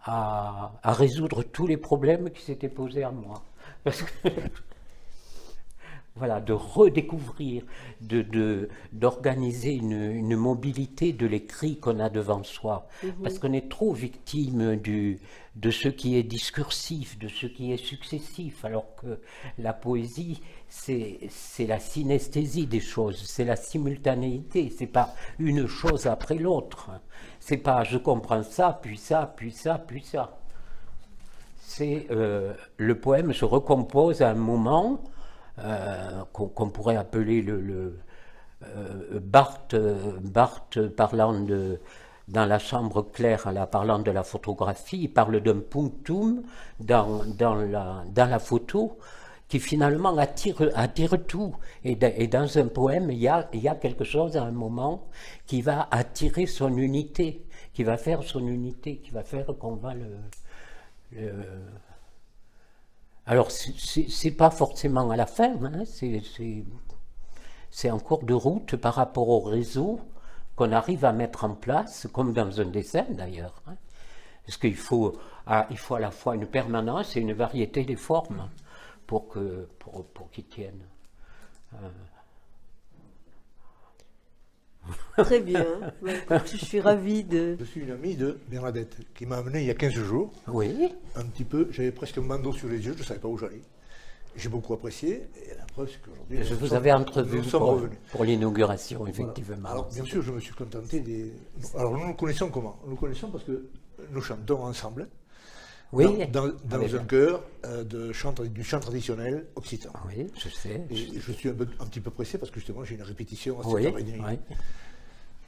à résoudre tous les problèmes qui s'étaient posés à moi. Parce que voilà, de redécouvrir, d'organiser une mobilité de l'écrit qu'on a devant soi. Parce qu'on est trop victime de ce qui est discursif, de ce qui est successif, alors que la poésie, c'est la synesthésie des choses, c'est la simultanéité, c'est pas une chose après l'autre. C'est pas je comprends ça, puis ça, puis ça, puis ça. C'est le poème se recompose à un moment qu'on pourrait appeler Barthes parlant dans la chambre claire, là, parlant de la photographie, il parle d'un punctum dans la photo qui finalement attire tout. Et dans un poème, il y a quelque chose à un moment qui va attirer son unité, qui va faire son unité, qui va faire qu'on va Alors, c'est pas forcément à la fin, hein, c'est en cours de route par rapport au réseau qu'on arrive à mettre en place, comme dans un dessin d'ailleurs. Hein, parce qu'il faut à la fois une permanence et une variété des formes pour qu'ils tiennent. Très bien. Ouais, écoute, je suis ravie de... Je suis une amie de Bernadette qui m'a amené il y a 15 jours. Oui. Un petit peu, j'avais presque un bandeau sur les yeux, je ne savais pas où j'allais. J'ai beaucoup apprécié, et la preuve, c'est qu'aujourd'hui... Je vous avais entrevu nous sommes revenus. pour l'inauguration, effectivement. Voilà. Alors, bien sûr, je me suis contenté des... Alors, nous nous connaissons comment? Nous nous connaissons parce que nous chantons ensemble, Oui, dans un chœur du chant traditionnel occitan. Oui, je sais. Et je suis un petit peu pressé parce que justement, j'ai une répétition à 7h30. Oui.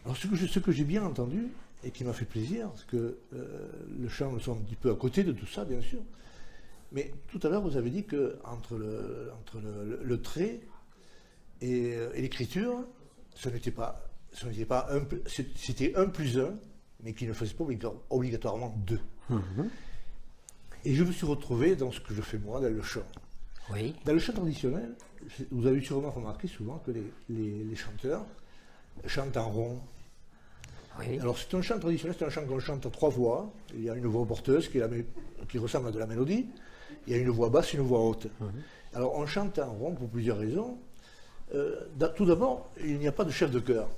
Alors, ce que j'ai bien entendu, et qui m'a fait plaisir, c'est que le chant, nous sommes un petit peu à côté de tout ça, bien sûr. Mais tout à l'heure, vous avez dit que entre le trait et l'écriture, c'était 1 plus 1, mais qui ne faisait pas obligatoirement 2. Et je me suis retrouvé dans ce que je fais moi, dans le chant. Oui. Dans le chant traditionnel, vous avez sûrement remarqué souvent que les chanteurs chantent en rond. Oui. Alors c'est un chant traditionnel, c'est un chant qu'on chante à 3 voix. Il y a une voix porteuse qui ressemble à de la mélodie. Il y a une voix basse et une voix haute. Alors on chante en rond pour plusieurs raisons. Tout d'abord, il n'y a pas de chef de chœur.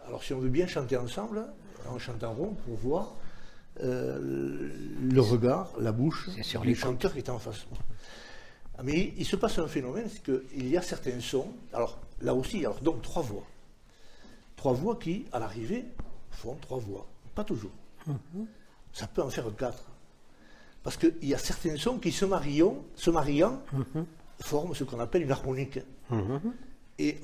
Alors si on veut bien chanter ensemble, on chante en rond pour voir le regard, la bouche du chanteur qui est en face. Mais il se passe un phénomène, c'est qu'il y a certains sons, alors là aussi, donc 3 voix. 3 voix qui, à l'arrivée, font 3 voix. Pas toujours. Ça peut en faire 4. Parce qu'il y a certains sons qui se mariant, forment ce qu'on appelle une harmonique. Et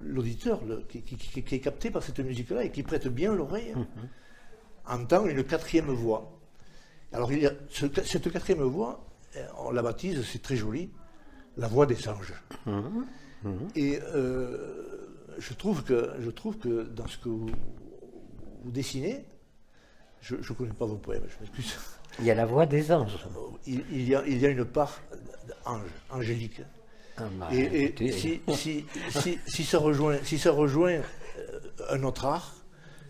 l'auditeur qui est capté par cette musique-là et qui prête bien l'oreille entend une 4e voix. Alors il y a cette 4e voix, on la baptise, c'est très joli, la voix des anges. Et je trouve que dans ce que vous dessinez, je ne connais pas vos poèmes, je m'excuse. Il y a la voix des anges. Il y a une part angélique. Et si ça rejoint un autre art,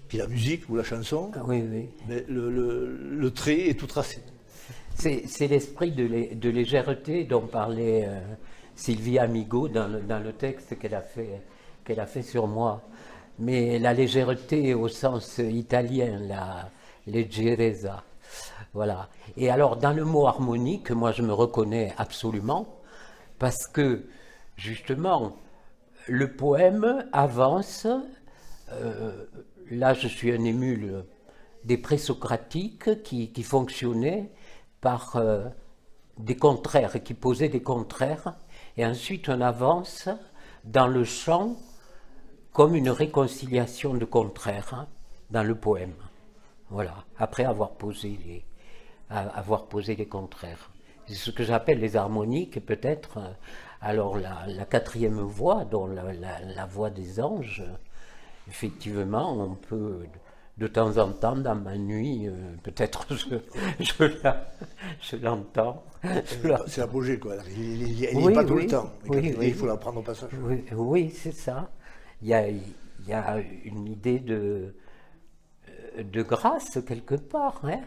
qui est la musique ou la chanson, mais le trait est tout tracé. C'est l'esprit de légèreté dont parlait Sylvia Amigo dans le texte qu'elle a fait sur moi. Mais la légèreté au sens italien, la leggerezza. Voilà. Et alors, dans le mot harmonique, moi je me reconnais absolument, parce que, justement, le poème avance, là je suis un émule des présocratiques qui fonctionnaient par des contraires, qui posait des contraires, et ensuite on avance dans le chant comme une réconciliation de contraires, hein, dans le poème. Voilà, après avoir posé les contraires. C'est ce que j'appelle les harmoniques, et peut-être, alors la quatrième voix, dont la voix des anges, effectivement, on peut, de temps en temps, dans ma nuit, peut-être je l'entends. C'est l'apogée, quoi. Il n'y Oui, pas tout oui, le temps. Mais oui, quand oui. il faut la prendre au passage. Oui, oui, c'est ça. Il y a une idée de grâce quelque part, hein,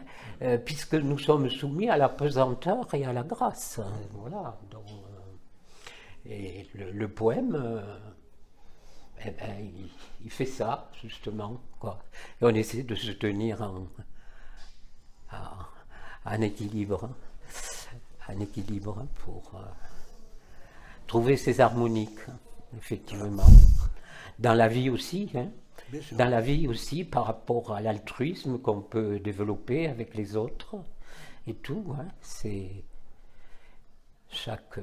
puisque nous sommes soumis à la pesanteur et à la grâce. Hein, voilà. Donc, et le poème, eh ben, il fait ça, justement, quoi. Et on essaie de se tenir en équilibre, pour trouver ces harmoniques, effectivement. Dans la vie aussi, hein. Dans la vie aussi, par rapport à l'altruisme qu'on peut développer avec les autres et tout, hein, c'est chaque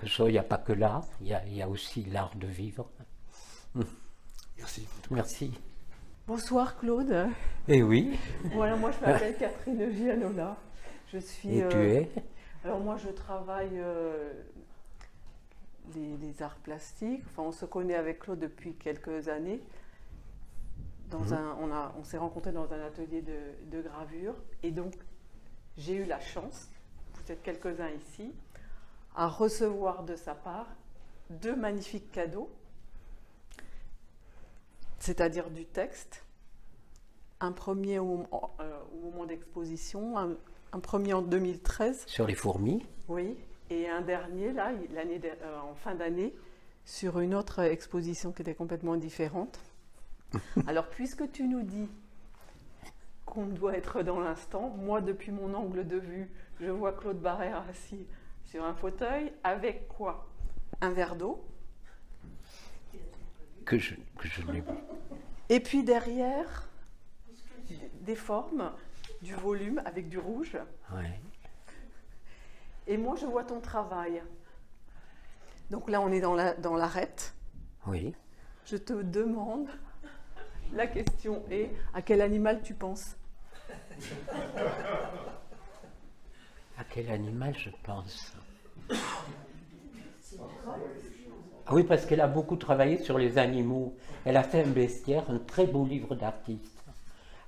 chose, il n'y a pas que l'art, il y a aussi l'art de vivre. Merci. Merci. Bonsoir Claude. Et oui. Voilà, moi je m'appelle Catherine Gianola. Je suis. Et tu es? Alors moi je travaille les arts plastiques. Enfin, on se connaît avec Claude depuis quelques années. On s'est rencontrés dans un atelier de gravure. Et donc, j'ai eu la chance, vous êtes quelques-uns ici, à recevoir de sa part 2 magnifiques cadeaux, c'est-à-dire du texte. Un premier au moment d'exposition, un premier en 2013. Sur les fourmis. Oui. Et un dernier, là, en fin d'année, sur une autre exposition qui était complètement différente. Alors, puisque tu nous dis qu'on doit être dans l'instant, moi, depuis mon angle de vue, je vois Claude Barrère assis sur un fauteuil, avec quoi? Un verre d'eau. Que je n'ai pas. Et puis derrière, des formes, du volume avec du rouge. Ouais. Et moi, je vois ton travail. Donc là, on est dans l'arête. Oui. Je te demande, la question est, à quel animal tu penses? À quel animal je pense? Ah oui, parce qu'elle a beaucoup travaillé sur les animaux. Elle a fait un bestiaire, un très beau livre d'artiste,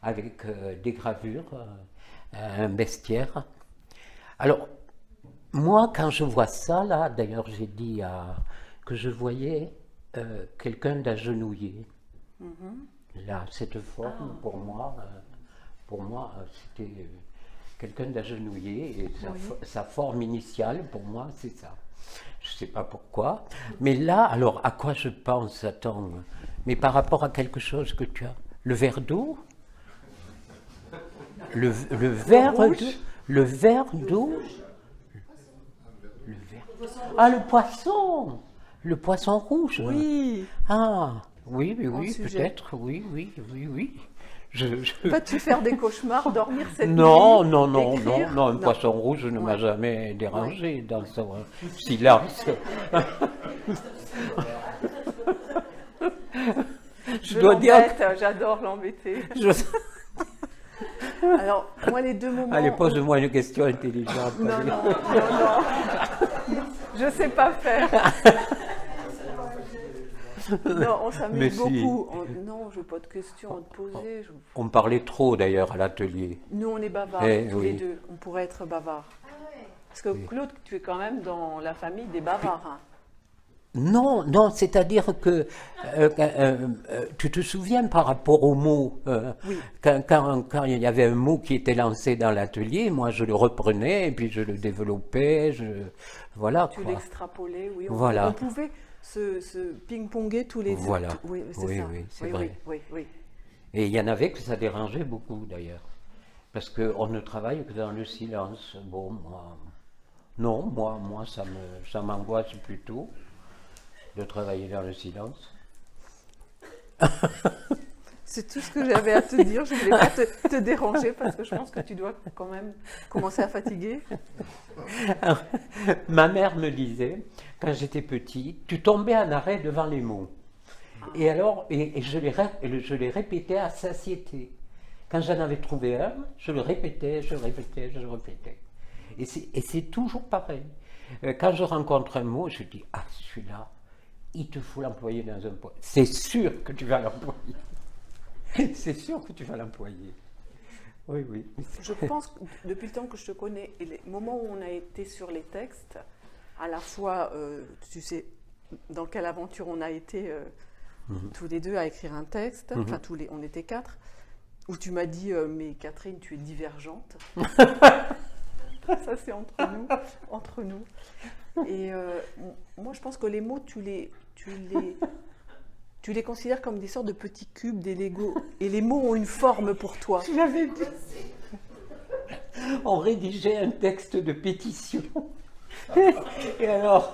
avec des gravures, un bestiaire. Alors, moi, quand je vois ça, là, d'ailleurs, j'ai dit que je voyais quelqu'un d'agenouillé. Là, cette forme, pour moi, c'était quelqu'un d'agenouillé, et sa forme initiale, pour moi, c'est ça. Je ne sais pas pourquoi. Mais là, alors, à quoi je pense? Attends, mais par rapport à quelque chose que tu as. Le verre d'eau? Le verre d'eau? Le verre d'eau? Ah, le poisson! Le poisson rouge? Oui. Ah, oui, peut-être, oui. Vas-tu faire des cauchemars, dormir cette nuit? Non, un poisson rouge ne m'a jamais dérangé dans son silence. Je dois dire que... J'adore l'embêter. Alors, moi, les 2 moments... Allez, pose-moi une question intelligente. Non. Je ne sais pas faire. Non, on s'amuse beaucoup. Non, je n'ai pas de questions à te poser. On parlait trop d'ailleurs à l'atelier. Nous, on est bavards, tous les deux. On pourrait être bavards. Parce que Claude, tu es quand même dans la famille des bavards. Hein. Non, c'est-à-dire que tu te souviens par rapport aux mots, quand il y avait un mot qui était lancé dans l'atelier, moi je le reprenais et puis je le développais, voilà. Tu l'extrapolais, oui. Voilà. On pouvait se ping-ponger tous les deux. Voilà. Oui, c'est vrai. Oui. Et il y en avait que ça dérangeait beaucoup d'ailleurs, parce qu'on ne travaille que dans le silence. Bon, moi ça m'angoisse plutôt de travailler dans le silence. C'est tout ce que j'avais à te dire. Je ne voulais pas te déranger parce que je pense que tu dois quand même commencer à fatiguer. Alors, ma mère me disait, quand j'étais petit, tu tombais en arrêt devant les mots. Et alors, je les répétais à satiété. Quand j'en avais trouvé un, je le répétais, je le répétais, je le répétais. Et c'est toujours pareil. Quand je rencontre un mot, je dis, ah, celui-là, il te faut l'employer dans un poème. C'est sûr que tu vas l'employer. C'est sûr que tu vas l'employer. Oui, oui. Je pense que depuis le temps que je te connais et les moments où on a été sur les textes, à la fois, tu sais, dans quelle aventure on a été tous les deux à écrire un texte, enfin on était 4, où tu m'as dit, mais Catherine, tu es divergente. Ça c'est entre nous. Et moi je pense que les mots, tu les considères comme des sortes de petits cubes, des Legos. Et les mots ont une forme pour toi. Je l'avais dit. On rédigeait un texte de pétition. Et alors,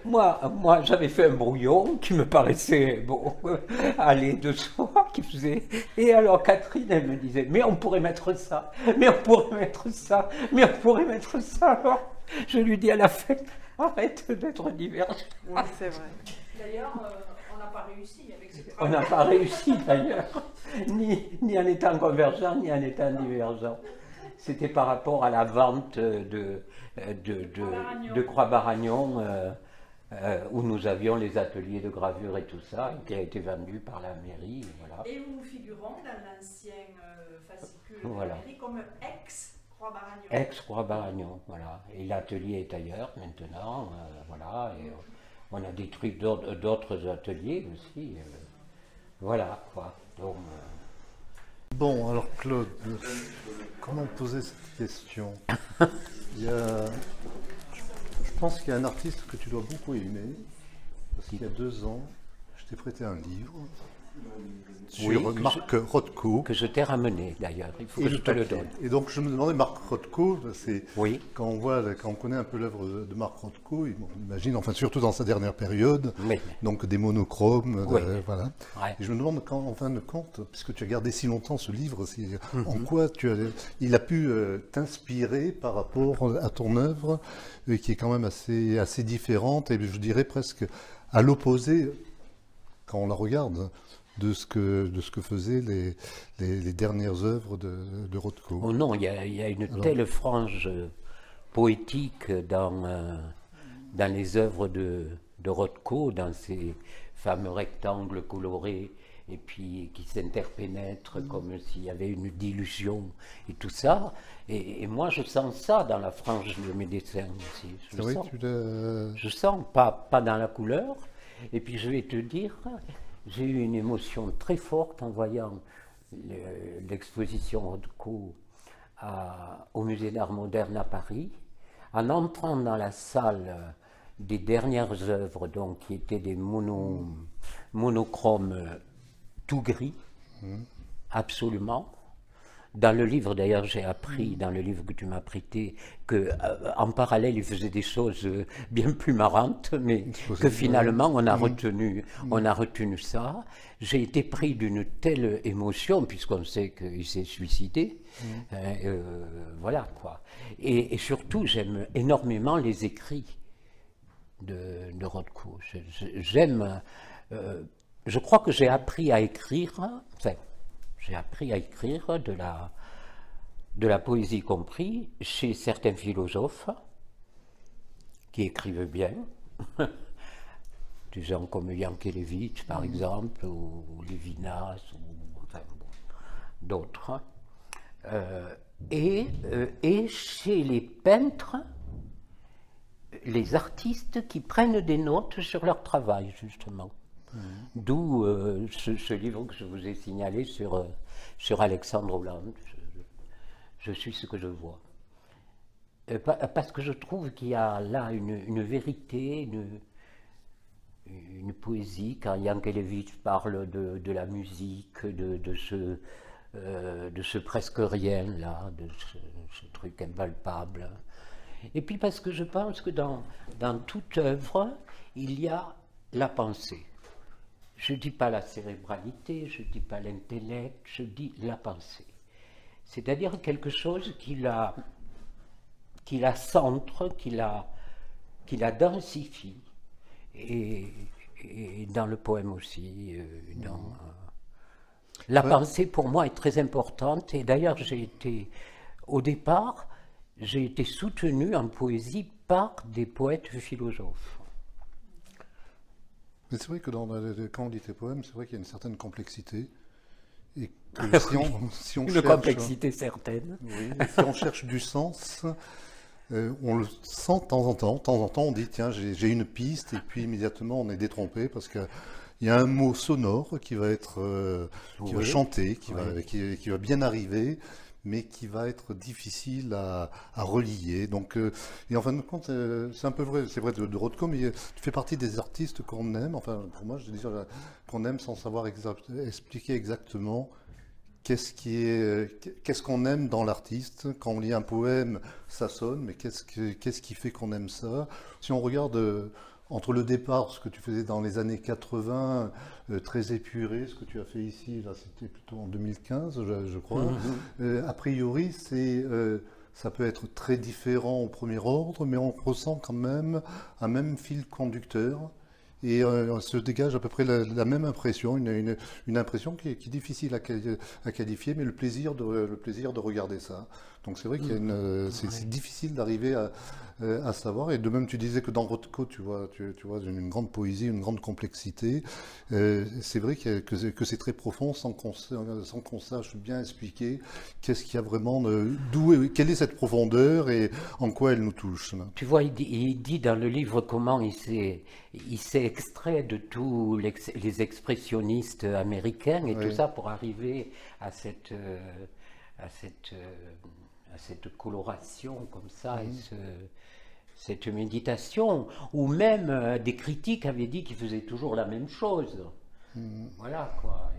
moi j'avais fait un brouillon qui me paraissait, bon, aller de soi, qui faisait... Et alors Catherine, elle me disait, mais on pourrait mettre ça, mais on pourrait mettre ça, mais on pourrait mettre ça. Alors, je lui dis à la fin, arrête d'être divergent. Oui, c'est vrai. D'ailleurs, on n'a pas réussi avec ce On n'a pas réussi d'ailleurs, ni en étant convergent, ni en étant divergent. C'était par rapport à la vente de Croix-Baragnon, où nous avions les ateliers de gravure et tout ça, qui a été vendu par la mairie. Voilà. Et où nous figurons dans l'ancien fascicule Voilà. de la mairie comme ex-Croix-Baragnon. Ex-Croix-Baragnon, voilà. Et l'atelier est ailleurs maintenant, voilà. Et on a détruit d'autres ateliers aussi. Voilà, quoi. Donc, Bon, alors Claude, comment poser cette question? Je pense qu'il y a un artiste que tu dois beaucoup aimer, parce qu'il y a 2 ans, je t'ai prêté un livre sur Marc Rothko. Que je t'ai ramené d'ailleurs, il faut que je te le donne. Et donc je me demandais, Marc Rothko, oui. Quand on connaît un peu l'œuvre de Marc Rothko, on imagine, enfin surtout dans sa dernière période, oui. Donc des monochromes, oui. Voilà. Ouais. Et je me demande quand, en fin de compte, puisque tu as gardé si longtemps ce livre, en quoi il a pu t'inspirer par rapport à ton œuvre, qui est quand même assez différente, et je dirais presque à l'opposé, quand on la regarde, de ce que faisaient les dernières œuvres de Rothko. Oh non, il y a une telle frange poétique dans les œuvres de Rothko, dans ces fameux rectangles colorés et puis qui s'interpénètrent comme s'il y avait une dilution et tout ça. Et moi, je sens ça dans la frange de mes dessins aussi. Je sens, pas dans la couleur. Et puis je vais te dire, j'ai eu une émotion très forte en voyant l'exposition Rothko au Musée d'Art Moderne à Paris, en entrant dans la salle des dernières œuvres, donc, qui étaient des monochromes tout gris, absolument. Dans le livre, d'ailleurs, j'ai appris, dans le livre que tu m'as prêté, qu'en parallèle, il faisait des choses bien plus marrantes, mais que finalement, on a retenu ça. J'ai été pris d'une telle émotion, puisqu'on sait qu'il s'est suicidé. Voilà, quoi. Et surtout, j'aime énormément les écrits de Rothko. J'aime... je crois que j'ai appris à écrire... Enfin, j'ai appris à écrire de la poésie compris chez certains philosophes qui écrivent bien, des gens comme Yankelevitch par exemple, ou Lévinas, ou enfin, d'autres, et chez les peintres, les artistes qui prennent des notes sur leur travail, justement. D'où ce livre que je vous ai signalé sur Alexandre Hollande. Je suis ce que je vois. Parce que je trouve qu'il y a là une vérité, une poésie, quand Yankelevitch parle de la musique, de ce presque rien là, de ce truc impalpable. Et puis parce que je pense que dans toute œuvre, il y a la pensée. je dis pas la cérébralité, je dis pas l'intellect, je dis la pensée. C'est-à-dire quelque chose qui la centre, qui la densifie. Et dans le poème aussi, la pensée pour moi est très importante. Et d'ailleurs, au départ, j'ai été soutenu en poésie par des poètes philosophes. Mais c'est vrai que quand on lit tes poèmes, c'est vrai qu'il y a une certaine complexité. Et que si on une cherche, complexité certaine. Oui, si on cherche du sens, on le sent de temps en temps. De temps en temps, on dit tiens, j'ai une piste, et puis immédiatement on est détrompé parce qu'il y a un mot sonore qui va être, qui va chanter, qui va bien arriver, mais qui va être difficile à relier. Donc, et en fin de compte, c'est un peu vrai, c'est vrai de Rothko, mais tu fais partie des artistes qu'on aime, enfin pour moi je dis qu'on aime sans savoir expliquer exactement qu'est-ce qu'on aime dans l'artiste. Quand on lit un poème, ça sonne, mais qu'est-ce qui fait qu'on aime ça? Si on regarde entre le départ, ce que tu faisais dans les années 80, très épuré, ce que tu as fait ici, là c'était plutôt en 2015, je crois. A priori, ça peut être très différent au premier ordre, mais on ressent quand même un même fil conducteur. Et se dégage à peu près la même impression, une impression qui est difficile à qualifier, mais le plaisir de regarder ça. Donc c'est vrai qu'il y a c'est difficile d'arriver à savoir. Et de même, tu disais que dans Rothko, tu vois une grande poésie, une grande complexité. C'est vrai que c'est très profond, sans qu'on sache bien expliquer qu'est-ce qu'il y a vraiment, quelle est cette profondeur et en quoi elle nous touche. Tu vois, il dit dans le livre comment il s'est extrait de tous les expressionnistes américains et tout ça pour arriver à cette coloration comme ça, et cette méditation, où même des critiques avaient dit qu'il faisait toujours la même chose. Voilà quoi.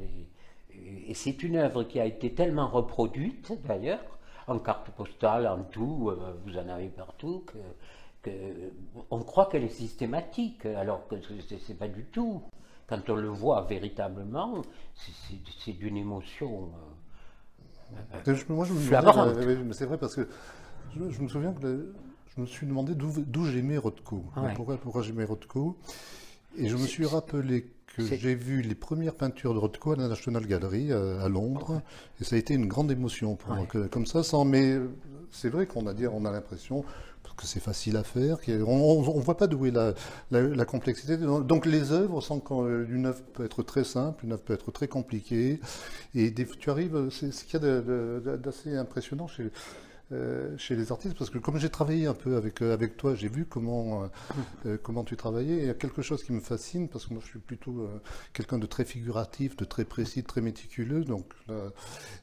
Et c'est une œuvre qui a été tellement reproduite d'ailleurs, en carte postale, en tout, vous en avez partout, on croit qu'elle est systématique, alors que c'est pas du tout. Quand on le voit véritablement, c'est d'une émotion moi, je me flagrante. C'est vrai parce que je me souviens que je me suis demandé d'où j'aimais Rothko, pourquoi j'aimais Rothko, et je me suis rappelé que j'ai vu les premières peintures de Rothko à la National Gallery à Londres, et ça a été une grande émotion pour moi, comme ça, mais c'est vrai qu'on a l'impression que c'est facile à faire, on ne voit pas d'où est la complexité. Donc les œuvres, sans qu'une œuvre peut être très simple, une œuvre peut être très compliquée, et tu arrives, c'est ce qu'il y a d'assez impressionnant chez les artistes, parce que comme j'ai travaillé un peu avec toi, j'ai vu comment tu travaillais, et il y a quelque chose qui me fascine, parce que moi je suis plutôt quelqu'un de très figuratif, de très précis, de très méticuleux, donc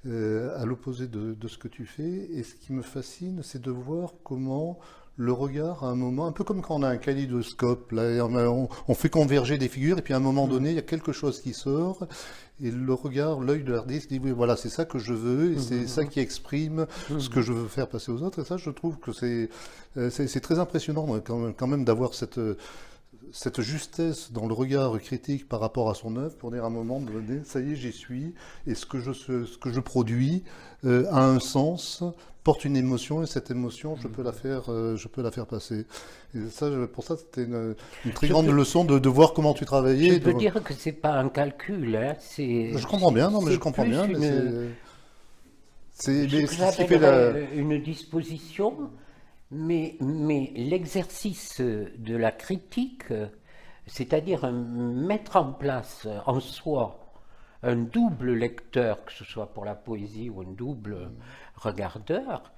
à l'opposé de ce que tu fais, et ce qui me fascine, c'est de voir comment le regard, à un moment, un peu comme quand on a un kaléidoscope, là, on fait converger des figures, et puis à un moment donné, il y a quelque chose qui sort, et le regard, l'œil de l'artiste dit, oui, voilà, c'est ça que je veux, et c'est ça qui exprime ce que je veux faire passer aux autres, et ça, je trouve que c'est très impressionnant quand même d'avoir cette justesse dans le regard critique par rapport à son œuvre, pour dire à un moment donné, ça y est, j'y suis, et ce que je produis a un sens, porte une émotion, et cette émotion, je peux la faire passer. Et ça, pour ça, c'était une très grande leçon de voir comment tu travaillais. Je peux dire que c'est pas un calcul, hein, je comprends bien, non, mais je comprends bien. C'est une disposition, mais l'exercice de la critique, c'est-à-dire mettre en place en soi un double lecteur, que ce soit pour la poésie ou un double regardeur,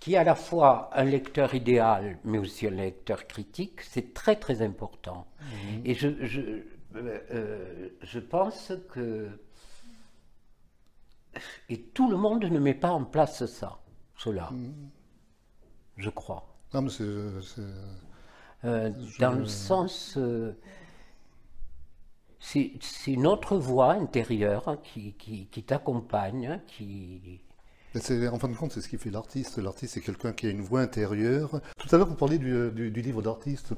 qui est à la fois un lecteur idéal, mais aussi un lecteur critique, c'est très très important. Et je pense que... Et tout le monde ne met pas en place cela, je crois. Non, mais dans le sens... c'est notre voix intérieure qui t'accompagne, En fin de compte, c'est ce qui fait l'artiste. L'artiste, c'est quelqu'un qui a une voix intérieure. Tout à l'heure, vous parliez du livre d'artiste.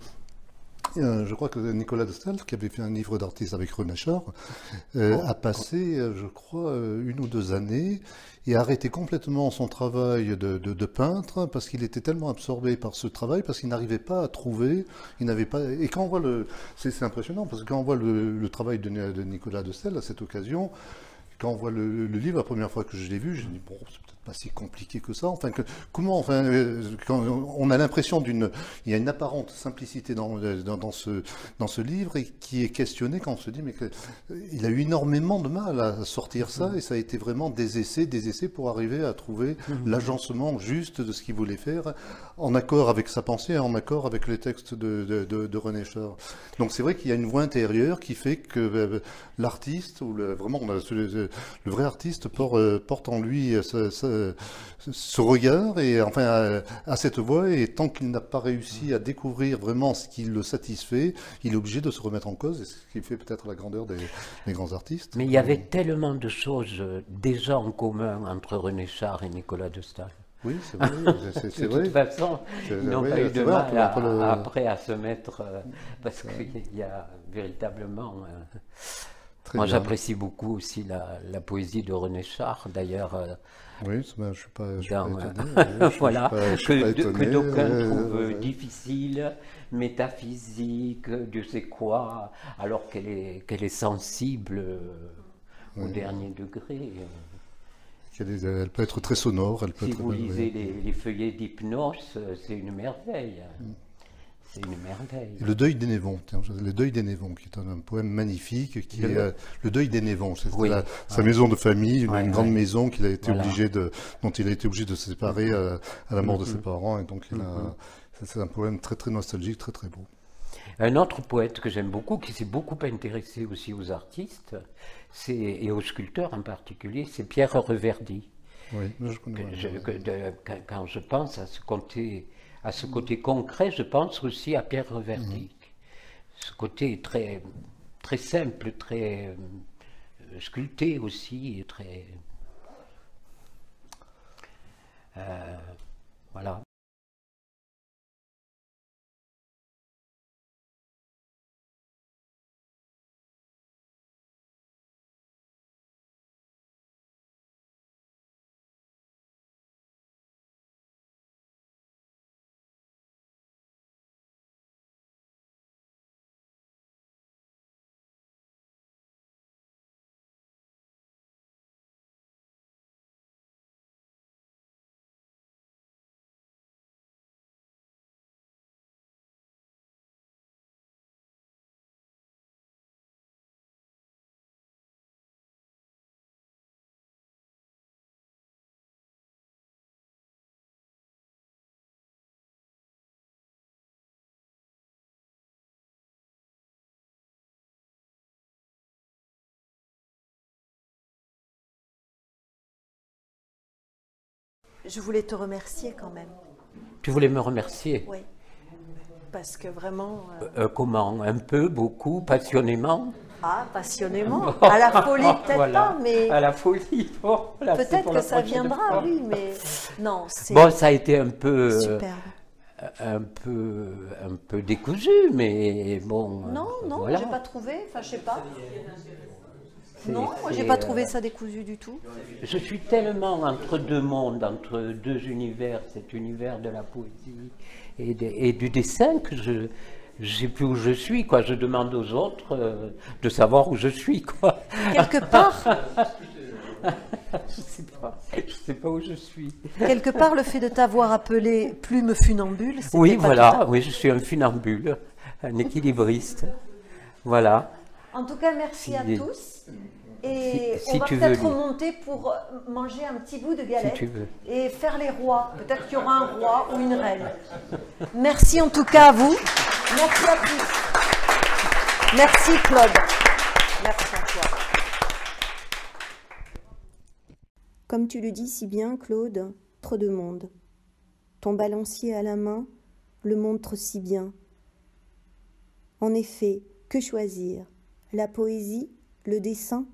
Je crois que Nicolas de Staël, qui avait fait un livre d'artiste avec René Char, a passé, je crois, 1 ou 2 années et a arrêté complètement son travail de peintre parce qu'il était tellement absorbé par ce travail, parce qu'il n'arrivait pas à trouver, il n'avait pas. Et quand on voit c'est impressionnant parce que quand on voit le travail de Nicolas de Staël à cette occasion. Quand on voit le livre, la première fois que je l'ai vu, je me dis, bon, c'est peut-être pas si compliqué que ça. Enfin, quand on a l'impression il y a une apparente simplicité dans ce livre et qui est questionnée quand on se dit, mais il a eu énormément de mal à sortir ça et ça a été vraiment des essais pour arriver à trouver l'agencement juste de ce qu'il voulait faire, en accord avec sa pensée, en accord avec les textes de René Char. Donc c'est vrai qu'il y a une voix intérieure qui fait que l'artiste, ou vraiment le vrai artiste porte en lui ce regard et enfin à cette voix, et tant qu'il n'a pas réussi à découvrir vraiment ce qui le satisfait, il est obligé de se remettre en cause, et ce qui fait peut-être la grandeur des grands artistes. Mais il y avait tellement de choses déjà en commun entre René Char et Nicolas de Staël. Oui, c'est vrai. C'est de toute façon, ils n'ont pas eu de mal après à se mettre, parce qu'il y a véritablement... Moi, j'apprécie beaucoup aussi la poésie de René Char, d'ailleurs. Oui, je ne suis pas étonné. Voilà, que d'aucuns trouvent difficile, métaphysique, Dieu sait quoi, alors qu'elle est sensible au dernier degré. Elle peut être très sonore. Si vous lisez les feuillets d'Hypnos, c'est une merveille. C'est une merveille. Le deuil des Névons, le deuil des Névons, qui est un poème magnifique, qui est le deuil des Névons. C'est sa maison de famille, une grande maison dont il a été obligé de se séparer à la mort de ses parents, et donc c'est un poème très très nostalgique, très très beau. Un autre poète que j'aime beaucoup, qui s'est beaucoup intéressé aussi aux artistes, et aux sculpteurs en particulier, c'est Pierre Reverdy. Oui, je connais. Quand je pense à ce côté concret, je pense aussi à Pierre Reverdy. Ce côté très, très simple, très sculpté aussi, et très... voilà. Je voulais te remercier quand même. Tu voulais me remercier? Oui. Parce que vraiment... comment? Un peu, beaucoup, passionnément? Ah, passionnément. À la folie, peut-être pas, mais... À la folie, bon. Peut-être que ça viendra, oui, mais... Non, c'est... Bon, ça a été un peu... Superbe. Un peu décousu, mais bon... Non, voilà. J'ai pas trouvé, enfin, je sais pas. Non, moi j'ai pas trouvé ça décousu du tout. Je suis tellement entre deux mondes, entre deux univers, cet univers de la poésie et du dessin, que je ne sais plus où je suis, quoi. Je demande aux autres de savoir où je suis, quoi. Quelque part. Je sais pas où je suis. Quelque part, le fait de t'avoir appelé plume funambule, c'était oui, pas voilà, tout à... oui, je suis un funambule, un équilibriste. Voilà. En tout cas, merci à tous. Et si on va tu peut-être veux, remonter pour manger un petit bout de galette si tu veux. Et faire les rois. Peut-être qu'il y aura un roi ou une reine. Merci en tout cas à vous. Merci à tous. Merci Claude. Merci à toi. Comme tu le dis si bien, Claude, trop de monde. Ton balancier à la main le montre si bien. En effet, que choisir? La poésie, le dessin?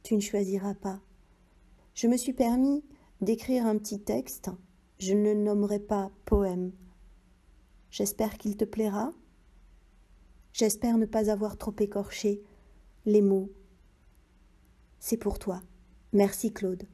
Tu ne choisiras pas. Je me suis permis d'écrire un petit texte, je ne le nommerai pas poème. J'espère qu'il te plaira. J'espère ne pas avoir trop écorché les mots. C'est pour toi. Merci Claude.